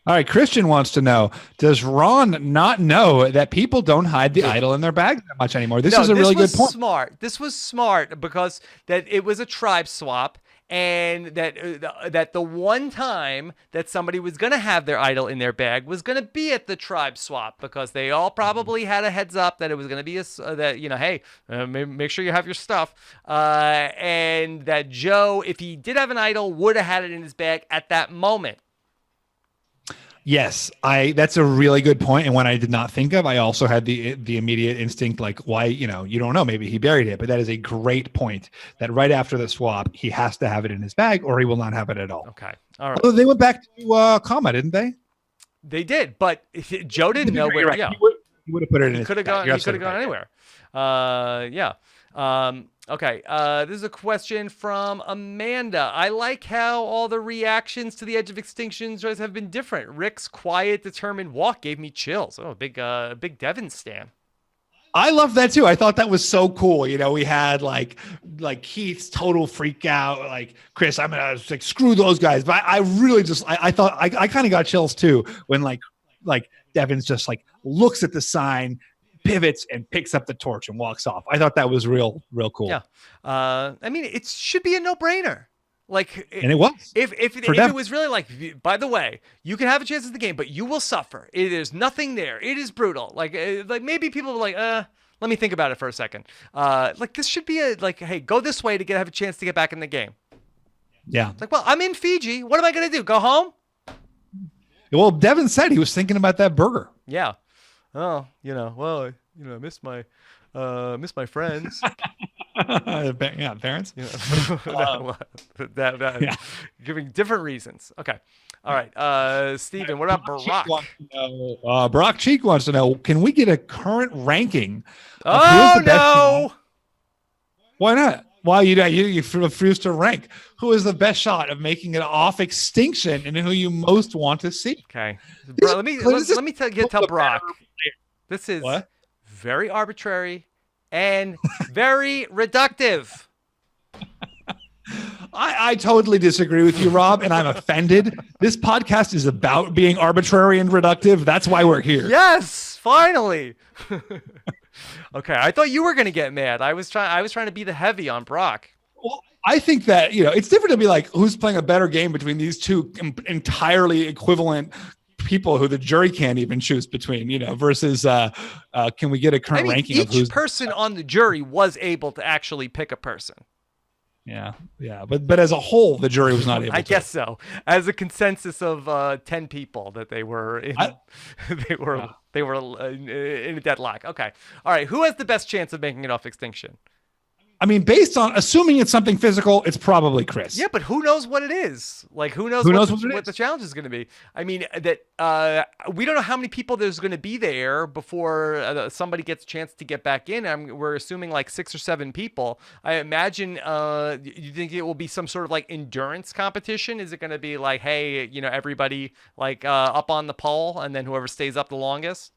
All right, Christian wants to know, does Ron not know that people don't hide the idol in their bags that much anymore? This is a really good point. This was smart because that it was a tribe swap, and that the one time that somebody was going to have their idol in their bag was going to be at the tribe swap, because they all probably had a heads up that it was going to be make sure you have your stuff, and that Joe, if he did have an idol, would have had it in his bag at that moment. Yes, that's a really good point, and one I did not think of. I also had the immediate instinct, like, why, you don't know, maybe he buried it, but that is a great point, that right after the swap, he has to have it in his bag or he will not have it at all. Okay. All right. Although they went back to Kama, didn't they? They did, but Joe didn't know where. Right. Yeah. He would have put it in his bag. He could have gone anywhere. Yeah. Okay, this is a question from Amanda. I like how all the reactions to the Edge of Extinction have been different. Rick's quiet, determined walk gave me chills. Oh, big Devin stan. I love that too. I thought that was so cool. We had like Keith's total freak out, like, Chris, I'm gonna screw those guys. But I really I thought I kind of got chills too when like Devin's just looks at the sign, pivots and picks up the torch and walks off. I thought that was real cool. Yeah. I mean, it should be a no-brainer. Like, And it was. If it was really like, by the way, you can have a chance at the game, but you will suffer. There's nothing there. It is brutal. Like maybe people were like, let me think about it for a second. Like this should be hey, go this way to have a chance to get back in the game. Yeah. It's like, well, I'm in Fiji. What am I gonna do? Go home? Well, Devin said he was thinking about that burger. Yeah. Oh, I miss my friends. Yeah, parents. Yeah. Giving different reasons. Okay. All right. Steven, what about Brock? Brock Cheek wants to know, can we get a current ranking? Oh, no. Why not? Why you refuse to rank? Who is the best shot of making it off Extinction and who you most want to see? Okay. Bro, let me tell Brock. This is very arbitrary and very reductive. I totally disagree with you, Rob, and I'm offended. This podcast is about being arbitrary and reductive. That's why we're here. Yes, finally. Okay, I thought you were going to get mad. I was trying to be the heavy on Brock. Well, I think that, it's different to be like, who's playing a better game between these two entirely equivalent people who the jury can't even choose between, versus can we get a current ranking of who's... Each person on the jury was able to actually pick a person. Yeah. But as a whole, the jury was not able to. I guess so. As a consensus of 10 people that they were in, they were in a deadlock. Okay. All right. Who has the best chance of making it off Extinction? I mean, based on assuming it's something physical, it's probably Chris. Yeah, but who knows what it is? Like, who knows what the challenge is going to be? I mean, that we don't know how many people there's going to be there before somebody gets a chance to get back in. We're assuming like 6 or 7 people. I imagine. You think it will be some sort of like endurance competition? Is it going to be like, hey, everybody like up on the pole, and then whoever stays up the longest?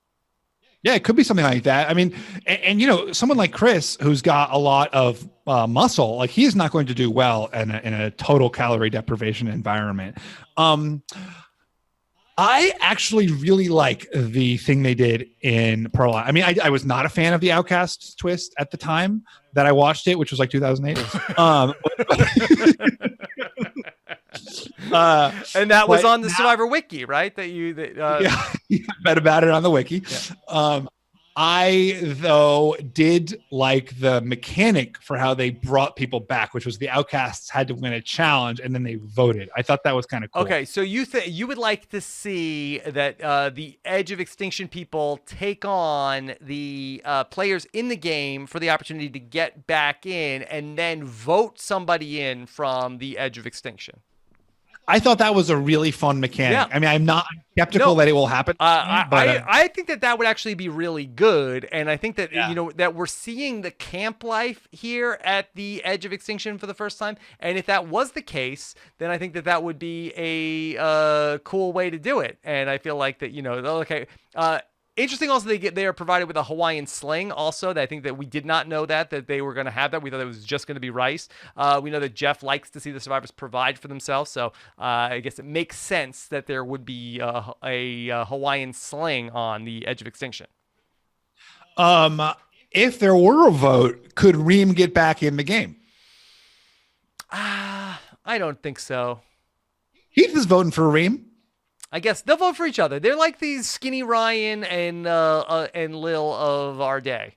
Yeah, it could be something like that. I mean, and someone like Chris, who's got a lot of muscle, like he's not going to do well in a total calorie deprivation environment. I actually really like the thing they did in Pearl. I mean, I was not a fan of the Outcast twist at the time that I watched it, which was like 2008. And that was on the Survivor Wiki, right? Yeah, I read about it on the Wiki. Yeah. I, though, did like the mechanic for how they brought people back, which was the Outcasts had to win a challenge and then they voted. I thought that was kind of cool. Okay, so you would like to see that the Edge of Extinction people take on the players in the game for the opportunity to get back in and then vote somebody in from the Edge of Extinction. I thought that was a really fun mechanic. Yeah. I mean, I'm skeptical that it will happen. I think that would actually be really good. And I think that, that we're seeing the camp life here at the Edge of Extinction for the first time. And if that was the case, then I think that would be a cool way to do it. And I feel like that, okay. Interesting also, they are provided with a Hawaiian sling also. That I think that we did not know that they were going to have that. We thought it was just going to be rice. We know that Jeff likes to see the survivors provide for themselves. So I guess it makes sense that there would be a Hawaiian sling on the Edge of Extinction. If there were a vote, could Reem get back in the game? I don't think so. Heath is voting for Reem. I guess they'll vote for each other. They're like these Skinny Ryan and Lil of our day.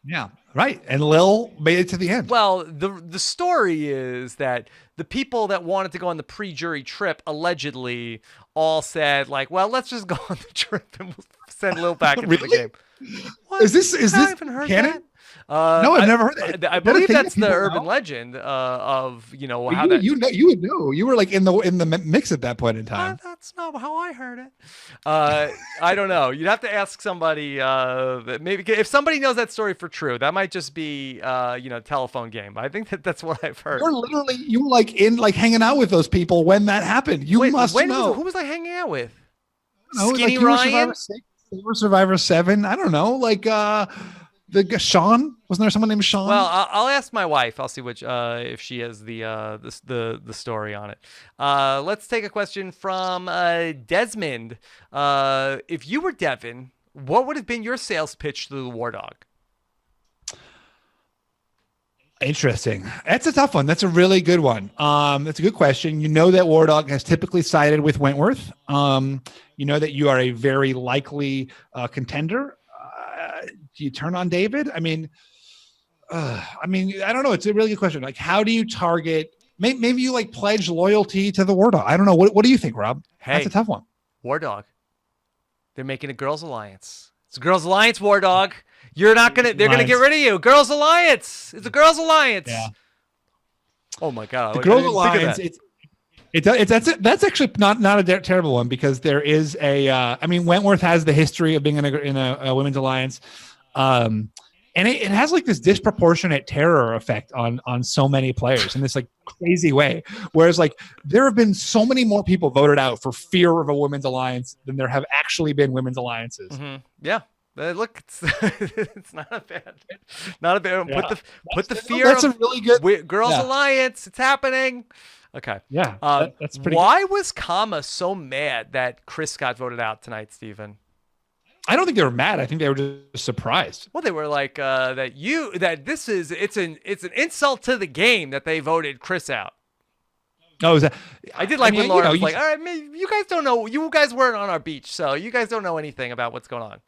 Yeah, right. And Lil made it to the end. Well, the story is that the people that wanted to go on the pre-jury trip allegedly all said, like, well, let's just go on the trip and we'll send Lil back into the game. What? Is this canon? That? No, I've never heard that. I believe that's the urban legend of how that. You would know. You were like in the mix at that point in time. That's not how I heard it. I don't know. You'd have to ask somebody. Maybe if somebody knows that story for true, that might just be telephone game. I think that's what I've heard. You were like hanging out with those people when that happened. You must know. Who was I hanging out with? Skinny Ryan. Survivor 7. I don't know. Like the Sean, wasn't there someone named Sean? Well, I'll ask my wife. I'll see which if she has the story on it. Let's take a question from Desmond. If you were Devin, what would have been your sales pitch to the War Dog? Interesting. That's a tough one. That's a really good one. That's a good question. You know that War Dog has typically sided with Wentworth. You know that you are a very likely contender. Do you turn on David? I mean, I don't know. It's a really good question. Like, how do you target? Maybe you like pledge loyalty to the War Dog. I don't know. What do you think, Rob? Hey, that's a tough one. War Dog. They're making a girls' alliance. It's a girls' alliance, War Dog. They're gonna get rid of you. Girls' alliance. It's a girls' alliance. Yeah. Oh my God. The girls' alliance. That's actually not a terrible one, because there is a. Wentworth has the history of being in a women's alliance, and it has like this disproportionate terror effect on so many players in this like crazy way. Whereas like there have been so many more people voted out for fear of a women's alliance than there have actually been women's alliances. Mm-hmm. Yeah. Look, it's not a bad. Yeah. Put the fear. That's a really good girls' alliance. It's happening. Okay. Yeah. That's pretty. Why was Kama so mad that Chris got voted out tonight, Steven? I don't think they were mad. I think they were just surprised. Well, they were like it's an insult to the game that they voted Chris out. Oh, is that? I did like when Lauren was like, all right, you guys don't know. You guys weren't on our beach, so you guys don't know anything about what's going on.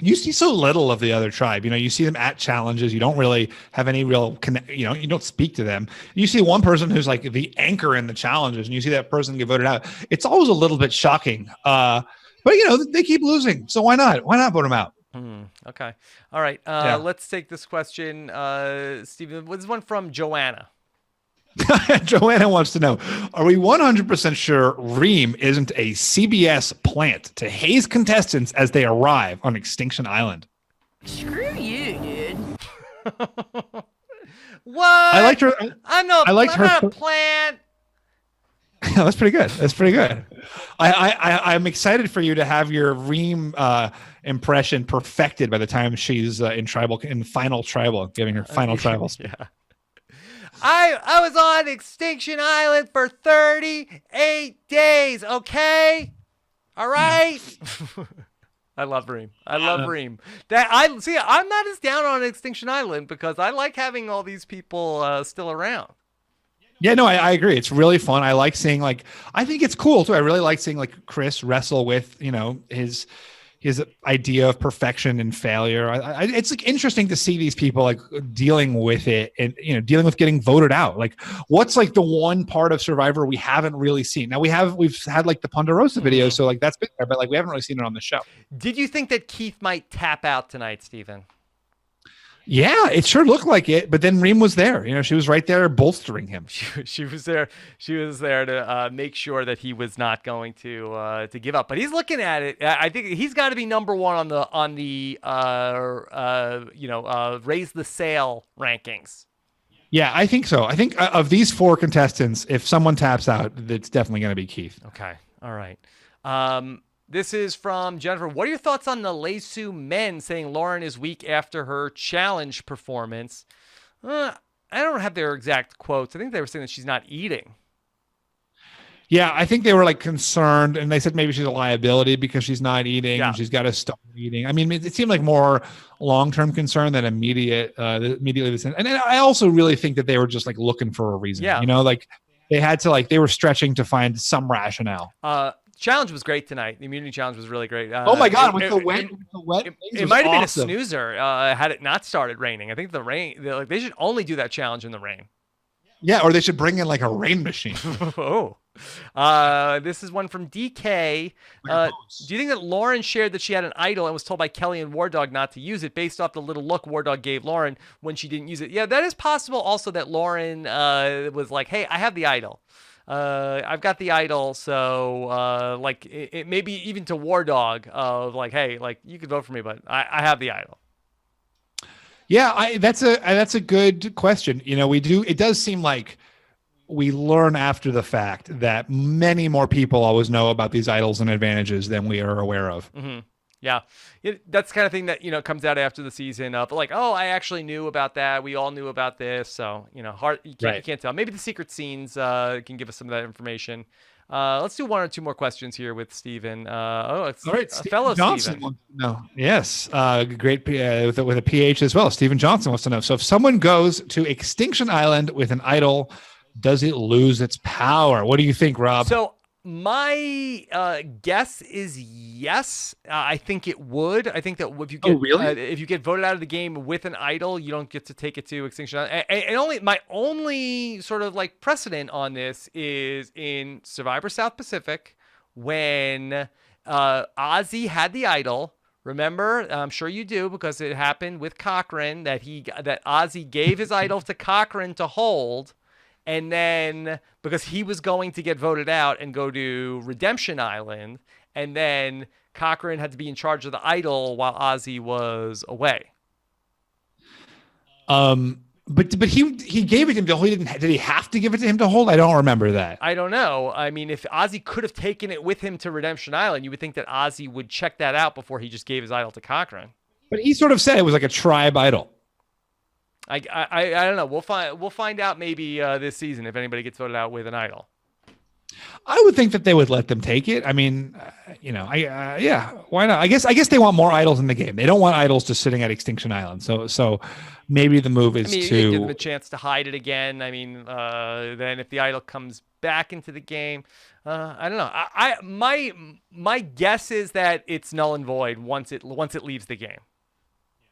You see so little of the other tribe. You see them at challenges. You don't really have any real connect. You don't speak to them. You see one person who's like the anchor in the challenges, and you see that person get voted out. It's always a little bit shocking. But they keep losing, so why not? Why not vote them out? Okay. All right. Let's take this question, Stephen. This is one from Joanna. Joanna wants to know, are we 100% sure Reem isn't a CBS plant to haze contestants as they arrive on Extinction Island? Screw you, dude. What? I liked her. I'm not a plant. That's pretty good. That's pretty good. I'm excited for you to have your Reem impression perfected by the time she's in final tribal, giving her final tribal. Yeah. I was on Extinction Island for 38 days, okay? All right? Yeah. I love Reem. Reem. I'm not as down on Extinction Island because I like having all these people still around. Yeah, no, I agree. It's really fun. I like seeing I think it's cool too. I really like seeing Chris wrestle with, his idea of perfection and failure. It's interesting to see these people dealing with it and dealing with getting voted out. What's the one part of Survivor we haven't really seen? Now we've had the Ponderosa video, so that's been there, but we haven't really seen it on the show. Did you think that Keith might tap out tonight, Steven? Yeah, it sure looked like it, but then Reem was there. She was right there bolstering him. She was there. She was there to make sure that he was not going to give up. But he's looking at it. I think he's got to be number one on the raise the sail rankings. Yeah, I think so. I think of these four contestants, if someone taps out, it's definitely going to be Keith. Okay. All right. This is from Jennifer. What are your thoughts on the Lesu men saying Lauren is weak after her challenge performance? I don't have their exact quotes. I think they were saying that she's not eating. Yeah, I think they were concerned, and they said maybe she's a liability because she's not eating and she's got to stop eating. I mean, it seemed like more long-term concern than immediately. And I also really think that they were just looking for a reason. Yeah. They had to they were stretching to find some rationale. Challenge was great tonight. The immunity challenge was really great. Oh my God! With the wet, it might have been a snoozer had it not started raining. I think the rain. They should only do that challenge in the rain. Yeah, or they should bring in a rain machine. Oh, this is one from DK. Do you think that Lauren shared that she had an idol and was told by Kelly and War Dog not to use it based off the little look War Dog gave Lauren when she didn't use it? Yeah, that is possible. Also, that Lauren was like, "Hey, I have the idol." I've got the idol, so it maybe even to War Dog of hey, you could vote for me, but I have the idol. Yeah, that's a good question. It does seem like we learn after the fact that many more people always know about these idols and advantages than we are aware of. Mm-hmm. Yeah, that's the kind of thing that comes out after the season of I actually knew about that. We all knew about this, so you can't tell. Maybe the secret scenes can give us some of that information. Let's do one or two more questions here with Steven. It's All right, a Steven fellow Johnson Steven. wants to know. Yes, great with a PH as well. Stephen Johnson wants to know. So if someone goes to Extinction Island with an idol, does it lose its power? What do you think, Rob? So my guess is yes. I think it would. I think that if you get if you get voted out of the game with an idol, you don't get to take it to Extinction Island. And my only sort of like precedent on this is in Survivor South Pacific when Ozzy had the idol. Remember, I'm sure you do because it happened with Cochran that Ozzy gave his idol to Cochran to hold. And then because he was going to get voted out and go to Redemption Island, and then Cochran had to be in charge of the idol while Ozzy was away. But he gave it to him to hold. Did he have to give it to him to hold? I don't remember that. I don't know. I mean, if Ozzy could have taken it with him to Redemption Island, you would think that Ozzy would check that out before he just gave his idol to Cochran. But he sort of said it was like a tribe idol. I don't know. We'll find out maybe this season if anybody gets voted out with an idol. I would think that they would let them take it. I mean, yeah, why not? I guess they want more idols in the game. They don't want idols just sitting at Extinction Island. So maybe the move is you to give them a chance to hide it again. I mean, then if the idol comes back into the game, I don't know. My guess is that it's null and void once it leaves the game.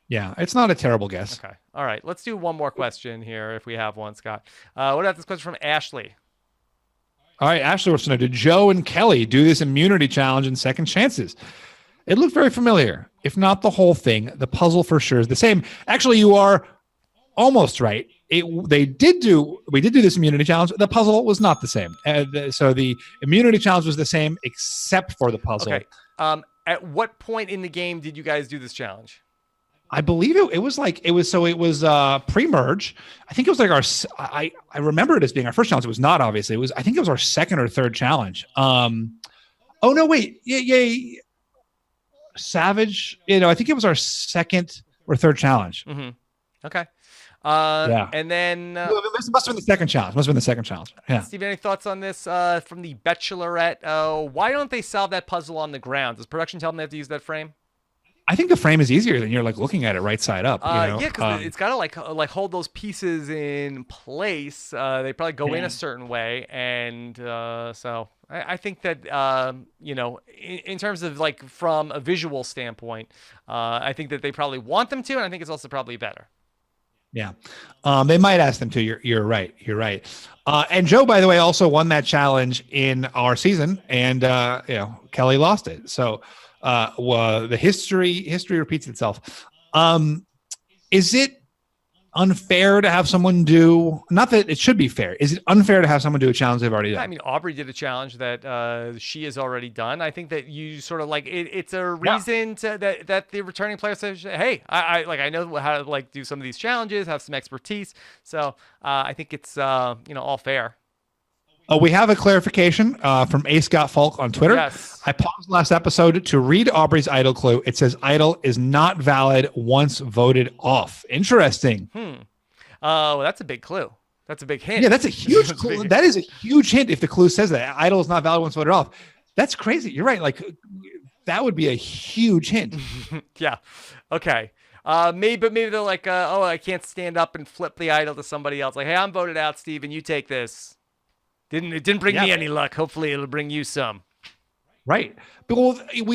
Yeah, it's not a terrible guess. Okay. All right. Let's do one more question here if we have one, Scott. What about this question from Ashley? All right, Ashley wants to know, did Joe and Kelly do this immunity challenge in Second Chances? It looked very familiar. If not the whole thing, the puzzle for sure is the same. Actually, you are almost right. We did do this immunity challenge. The puzzle was not the same. So the immunity challenge was the same except for the puzzle. Okay. At what point in the game did you guys do this challenge? I believe it was pre-merge. I think it was like I remember it as being our first challenge. It was not, obviously. I think it was our second or third challenge. Oh no, wait. Yeah. Savage. I think it was our second or third challenge. Mm-hmm. Okay. Yeah. And then this must have been the second challenge. Yeah. Steve, any thoughts on this from the Bachelorette? Why don't they solve that puzzle on the ground? Does production tell them they have to use that frame? I think the frame is easier than you're like looking at it right side up. Yeah, because it's got to like hold those pieces in place. They probably go in a certain way, and so I think that in terms of like from a visual standpoint, I think that they probably want them to, and I think it's also probably better. Yeah, they might ask them to. You're right. And Joe, by the way, also won that challenge in our season, and Kelly lost it. So. The history repeats itself. Is it unfair to have someone do? Not that it should be fair. Is it unfair to have someone do a challenge they've already done? I mean, Aubrey did a challenge that she has already done. I think that you sort of like it's a reason that the returning player says, "Hey, I know how to like do some of these challenges, have some expertise." So I think it's all fair. We have a clarification from A. Scott Falk on Twitter. Yes. I paused last episode to read Aubrey's idol clue. It says idol is not valid once voted off. Interesting. Well, that's a big clue. That's a big hint. Yeah, that's a huge clue. That is a huge hint if the clue says that. Idol is not valid once voted off. That's crazy. You're right. Like, that would be a huge hint. Yeah. Okay. Maybe they're like, I can't stand up and flip the idol to somebody else. Like, hey, I'm voted out, Steve, and you take this. It didn't bring me any luck. Hopefully it'll bring you some. Right. But it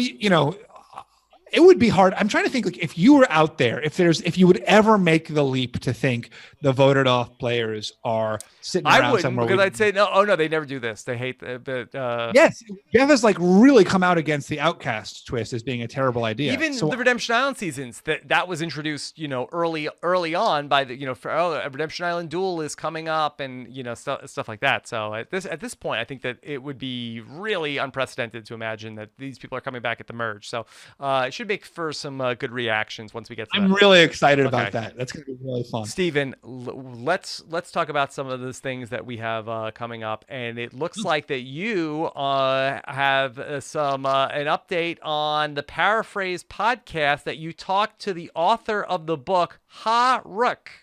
would be hard. I'm trying to think, like, if you were out there, if you would ever make the leap to think the voted off players are sitting around I wouldn't, somewhere. because I'd say no. Oh no, they never do this. They hate the. Yes, Jeff has like really come out against the outcast twist as being a terrible idea. Even the Redemption Island seasons that was introduced, early on by the, a Redemption Island duel is coming up, and stuff like that. So at this point, I think that it would be really unprecedented to imagine that these people are coming back at the merge. So it should make for some good reactions once we get to that. I'm really excited about that. That's going to be really fun. Steven, let's talk about some of those things that we have coming up, and it looks like that you have an update on the Paraphrase podcast that you talked to the author of the book Hark.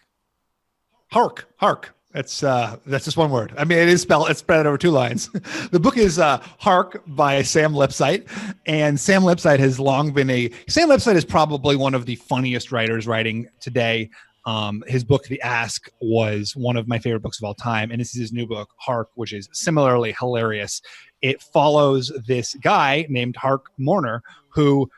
That's just one word. I mean, it's spread over 2 lines. The book is Hark by Sam Lipsyte, and Sam Lipsyte has long been Sam Lipsyte is probably one of the funniest writers writing today. His book, The Ask, was one of my favorite books of all time, and this is his new book, Hark, which is similarly hilarious. It follows this guy named Hark Mourner who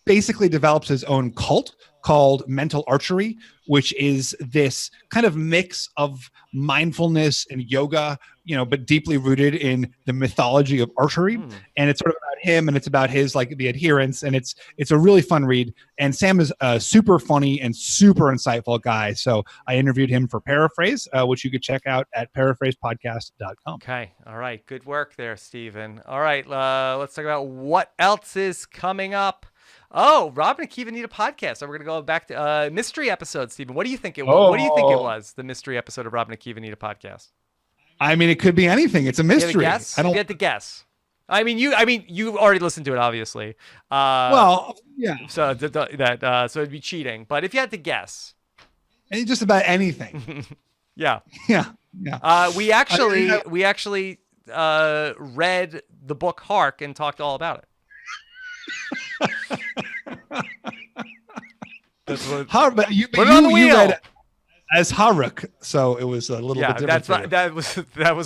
basically develops his own cult called Mental Archery, which is this kind of mix of mindfulness and yoga, but deeply rooted in the mythology of archery. And it's sort of about him, and it's about his the adherents, and it's a really fun read. And Sam is a super funny and super insightful guy. So I interviewed him for Paraphrase, which you could check out at paraphrasepodcast.com. Okay. All right. Good work there, Stephen. All right. Let's talk about what else is coming up. Oh, Rob and Akiva need a podcast. So we're going to go back to mystery episode, Stephen. What do you think it was? What do you think it was, the mystery episode of Rob and Akiva need a podcast? I mean, it could be anything. It's a mystery. You have a guess? You get to guess. I mean, you already listened to it, obviously. Well, yeah. So so it'd be cheating. But if you had to guess, and just about anything. Yeah. Yeah. We actually read the book Hark and talked all about it. But you read as Haruk, so it was a little bit different. That was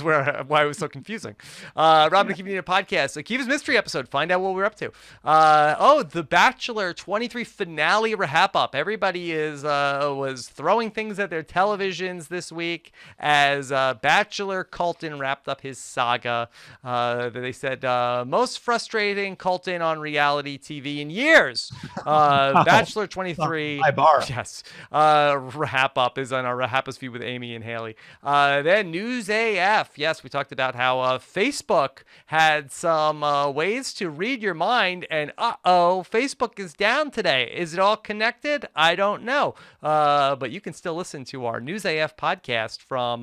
why it was so confusing. Rob and Akiva need a podcast. Akiva's mystery episode. Find out what we're up to. The Bachelor 23 finale wrap up. Everybody was throwing things at their televisions this week as Bachelor Colton wrapped up his saga. They said most frustrating Colton on reality TV in years. Bachelor 23. High bar. Yes. Wrap up is on our Rahapa's feed with Amy and Haley. Then News AF. Yes, we talked about how Facebook had some ways to read your mind, and Facebook is down today. Is it all connected? I don't know. But you can still listen to our News AF podcast from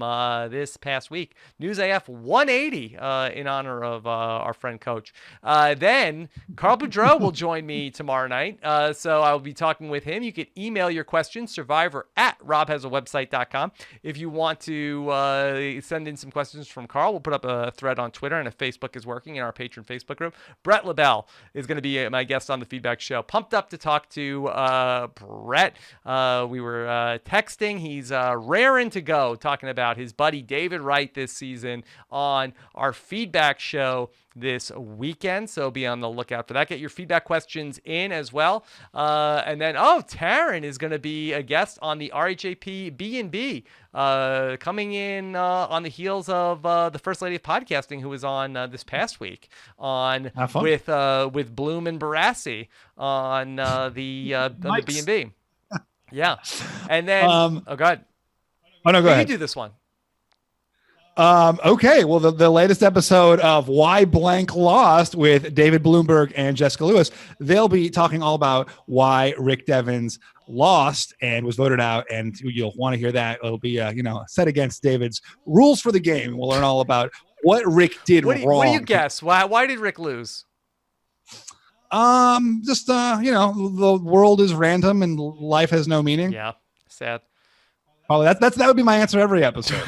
this past week. News AF 180 in honor of our friend Coach. Then Carl Boudreau will join me tomorrow night. So I'll be talking with him. You can email your questions, survivor@robhasawebsite.com. If you want to send in some questions from Carl, we'll put up a thread on Twitter, and if Facebook is working, in our patron Facebook group. Brett LaBelle is going to be my guest on the Feedback Show. Pumped up to talk to Brett. We were texting. He's raring to go, talking about his buddy David Wright this season on our Feedback Show this weekend, so be on the lookout for that. Get your feedback questions in as well. And then, Taryn is going to be a guest on the RHAP B&B, coming in on the heels of the First Lady of Podcasting, who was on this past week with Bloom and Barassi on the B&B. Yeah. And then, go ahead. Oh, no, go ahead. You do this one. Okay, well, the latest episode of Why Blank Lost with David Bloomberg and Jessica Lewis, they'll be talking all about why Rick Devens lost and was voted out, and you'll want to hear that. It'll be set against David's rules for the game. We'll learn all about what Rick did wrong. What do you guess? Why did Rick lose? The world is random and life has no meaning. Yeah, sad. Oh, that would be my answer every episode.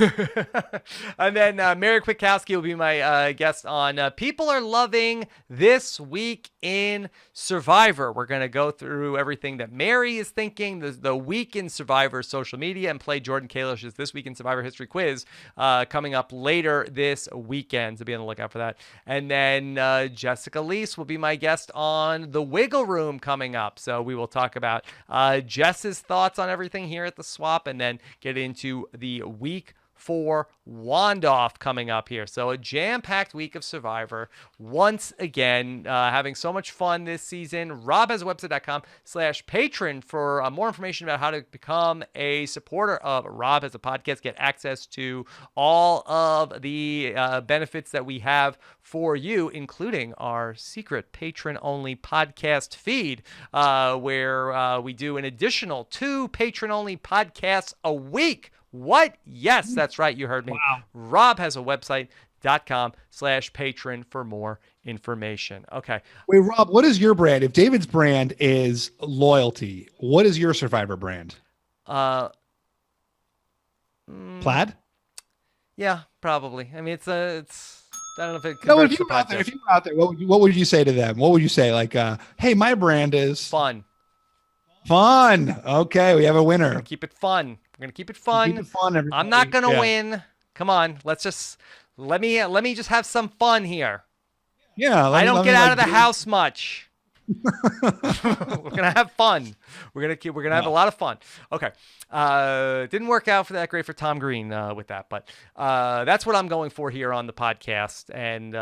And then Mary Kwiatkowski will be my guest on People Are Loving This Week in Survivor. We're going to go through everything that Mary is thinking, the Week in Survivor social media, and play Jordan Kalish's This Week in Survivor History quiz coming up later this weekend. So be on the lookout for that. And then Jessica Leese will be my guest on The Wiggle Room coming up. So we will talk about Jess's thoughts on everything here at the Swap, and then get into the Week 4 Wandoff coming up here. So a jam-packed week of Survivor. Once again, having so much fun this season. robhasawebsite.com/patron for more information about how to become a supporter of Rob Has a Podcast. Get access to all of the benefits that we have for you, including our secret patron-only podcast feed, where we do an additional 2 patron-only podcasts a week. What? Yes, that's right. You heard me. Wow. robhasawebsite.com/patron for more information. Okay. Wait, Rob, what is your brand? If David's brand is loyalty, what is your Survivor brand? Plaid? Yeah, probably. I mean, it's I don't know if it No, converts to podcast. if you were out there, what would you say to them? What would you say? Like, hey, my brand is Fun. fun. Okay, we have a winner. Keep it fun. We're gonna keep it fun. Keep it fun, everybody. I'm not gonna Yeah. win. Come on, let's just let me just have some fun here. Yeah, I don't get out of the house much. We're gonna have fun. We're gonna have a lot of fun. Okay. Didn't work out for that great for Tom Green with that, but that's what I'm going for here on the podcast. And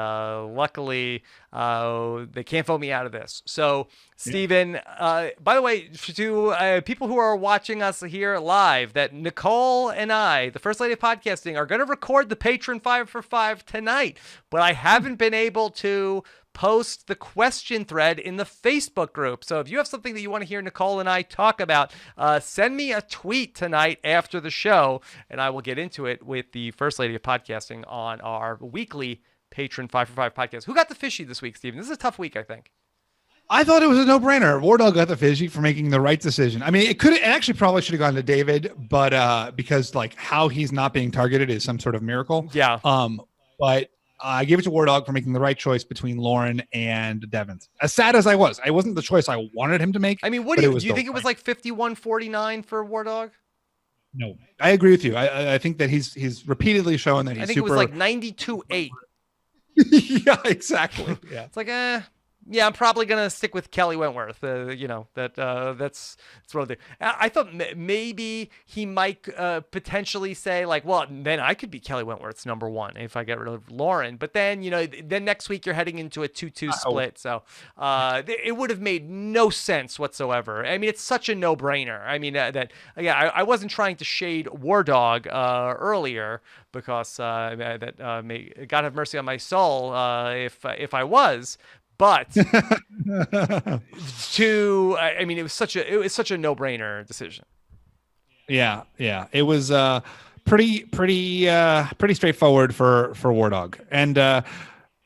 luckily, they can't vote me out of this. So, Steven, by the way, to people who are watching us here live, that Nicole and I, the First Lady of Podcasting, are going to record the Patron 5 for 5 tonight, but I haven't been able to post the question thread in the Facebook group. So if you have something that you want to hear Nicole and I talk about, send me a tweet tonight after the show, and I will get into it with the First Lady of Podcasting on our weekly Patron 5 for 5 podcast. Who got the fishy this week, Steven? This is a tough week, I think. I thought it was a no-brainer. Wardog got the fishy for making the right decision. I mean, it actually probably should have gone to David, but because like how he's not being targeted is some sort of miracle. Yeah. But I gave it to Wardog for making the right choice between Lauren and Devins. As sad as I wasn't the choice I wanted him to make. I mean, do you think it was like 51-49 for Wardog? No, I agree with you. I think that he's repeatedly shown that he's I think super. it was like 92-8. Yeah, exactly. Yeah. It's like, yeah, I'm probably gonna stick with Kelly Wentworth. That's what I'll do. I thought maybe he might potentially say like, well, then I could be Kelly Wentworth's number one if I get rid of Lauren. But then then next week you're heading into a 2-2 split, so it would have made no sense whatsoever. I mean, it's such a no-brainer. I mean, I wasn't trying to shade War Dog earlier because may God have mercy on my soul if I was. But I mean, it was such a no-brainer decision. Yeah. It was pretty straightforward for Wardog. And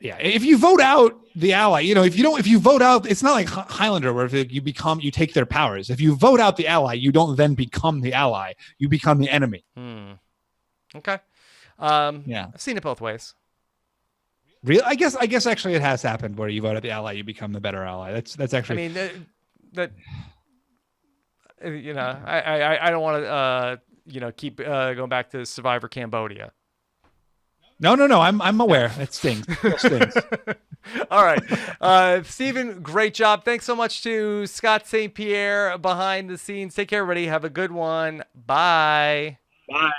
if you vote out the ally, if you vote out, it's not like Highlander where if you take their powers. If you vote out the ally, you don't then become the ally. You become the enemy. Okay. Yeah. I've seen it both ways. Really? I guess actually it has happened where you vote out the ally, you become the better ally. That's actually. I mean, I don't want to keep going back to Survivor Cambodia. No. I'm aware. It stings. It stings. All right. Steven, great job. Thanks so much to Scott St. Pierre behind the scenes. Take care, everybody. Have a good one. Bye. Bye.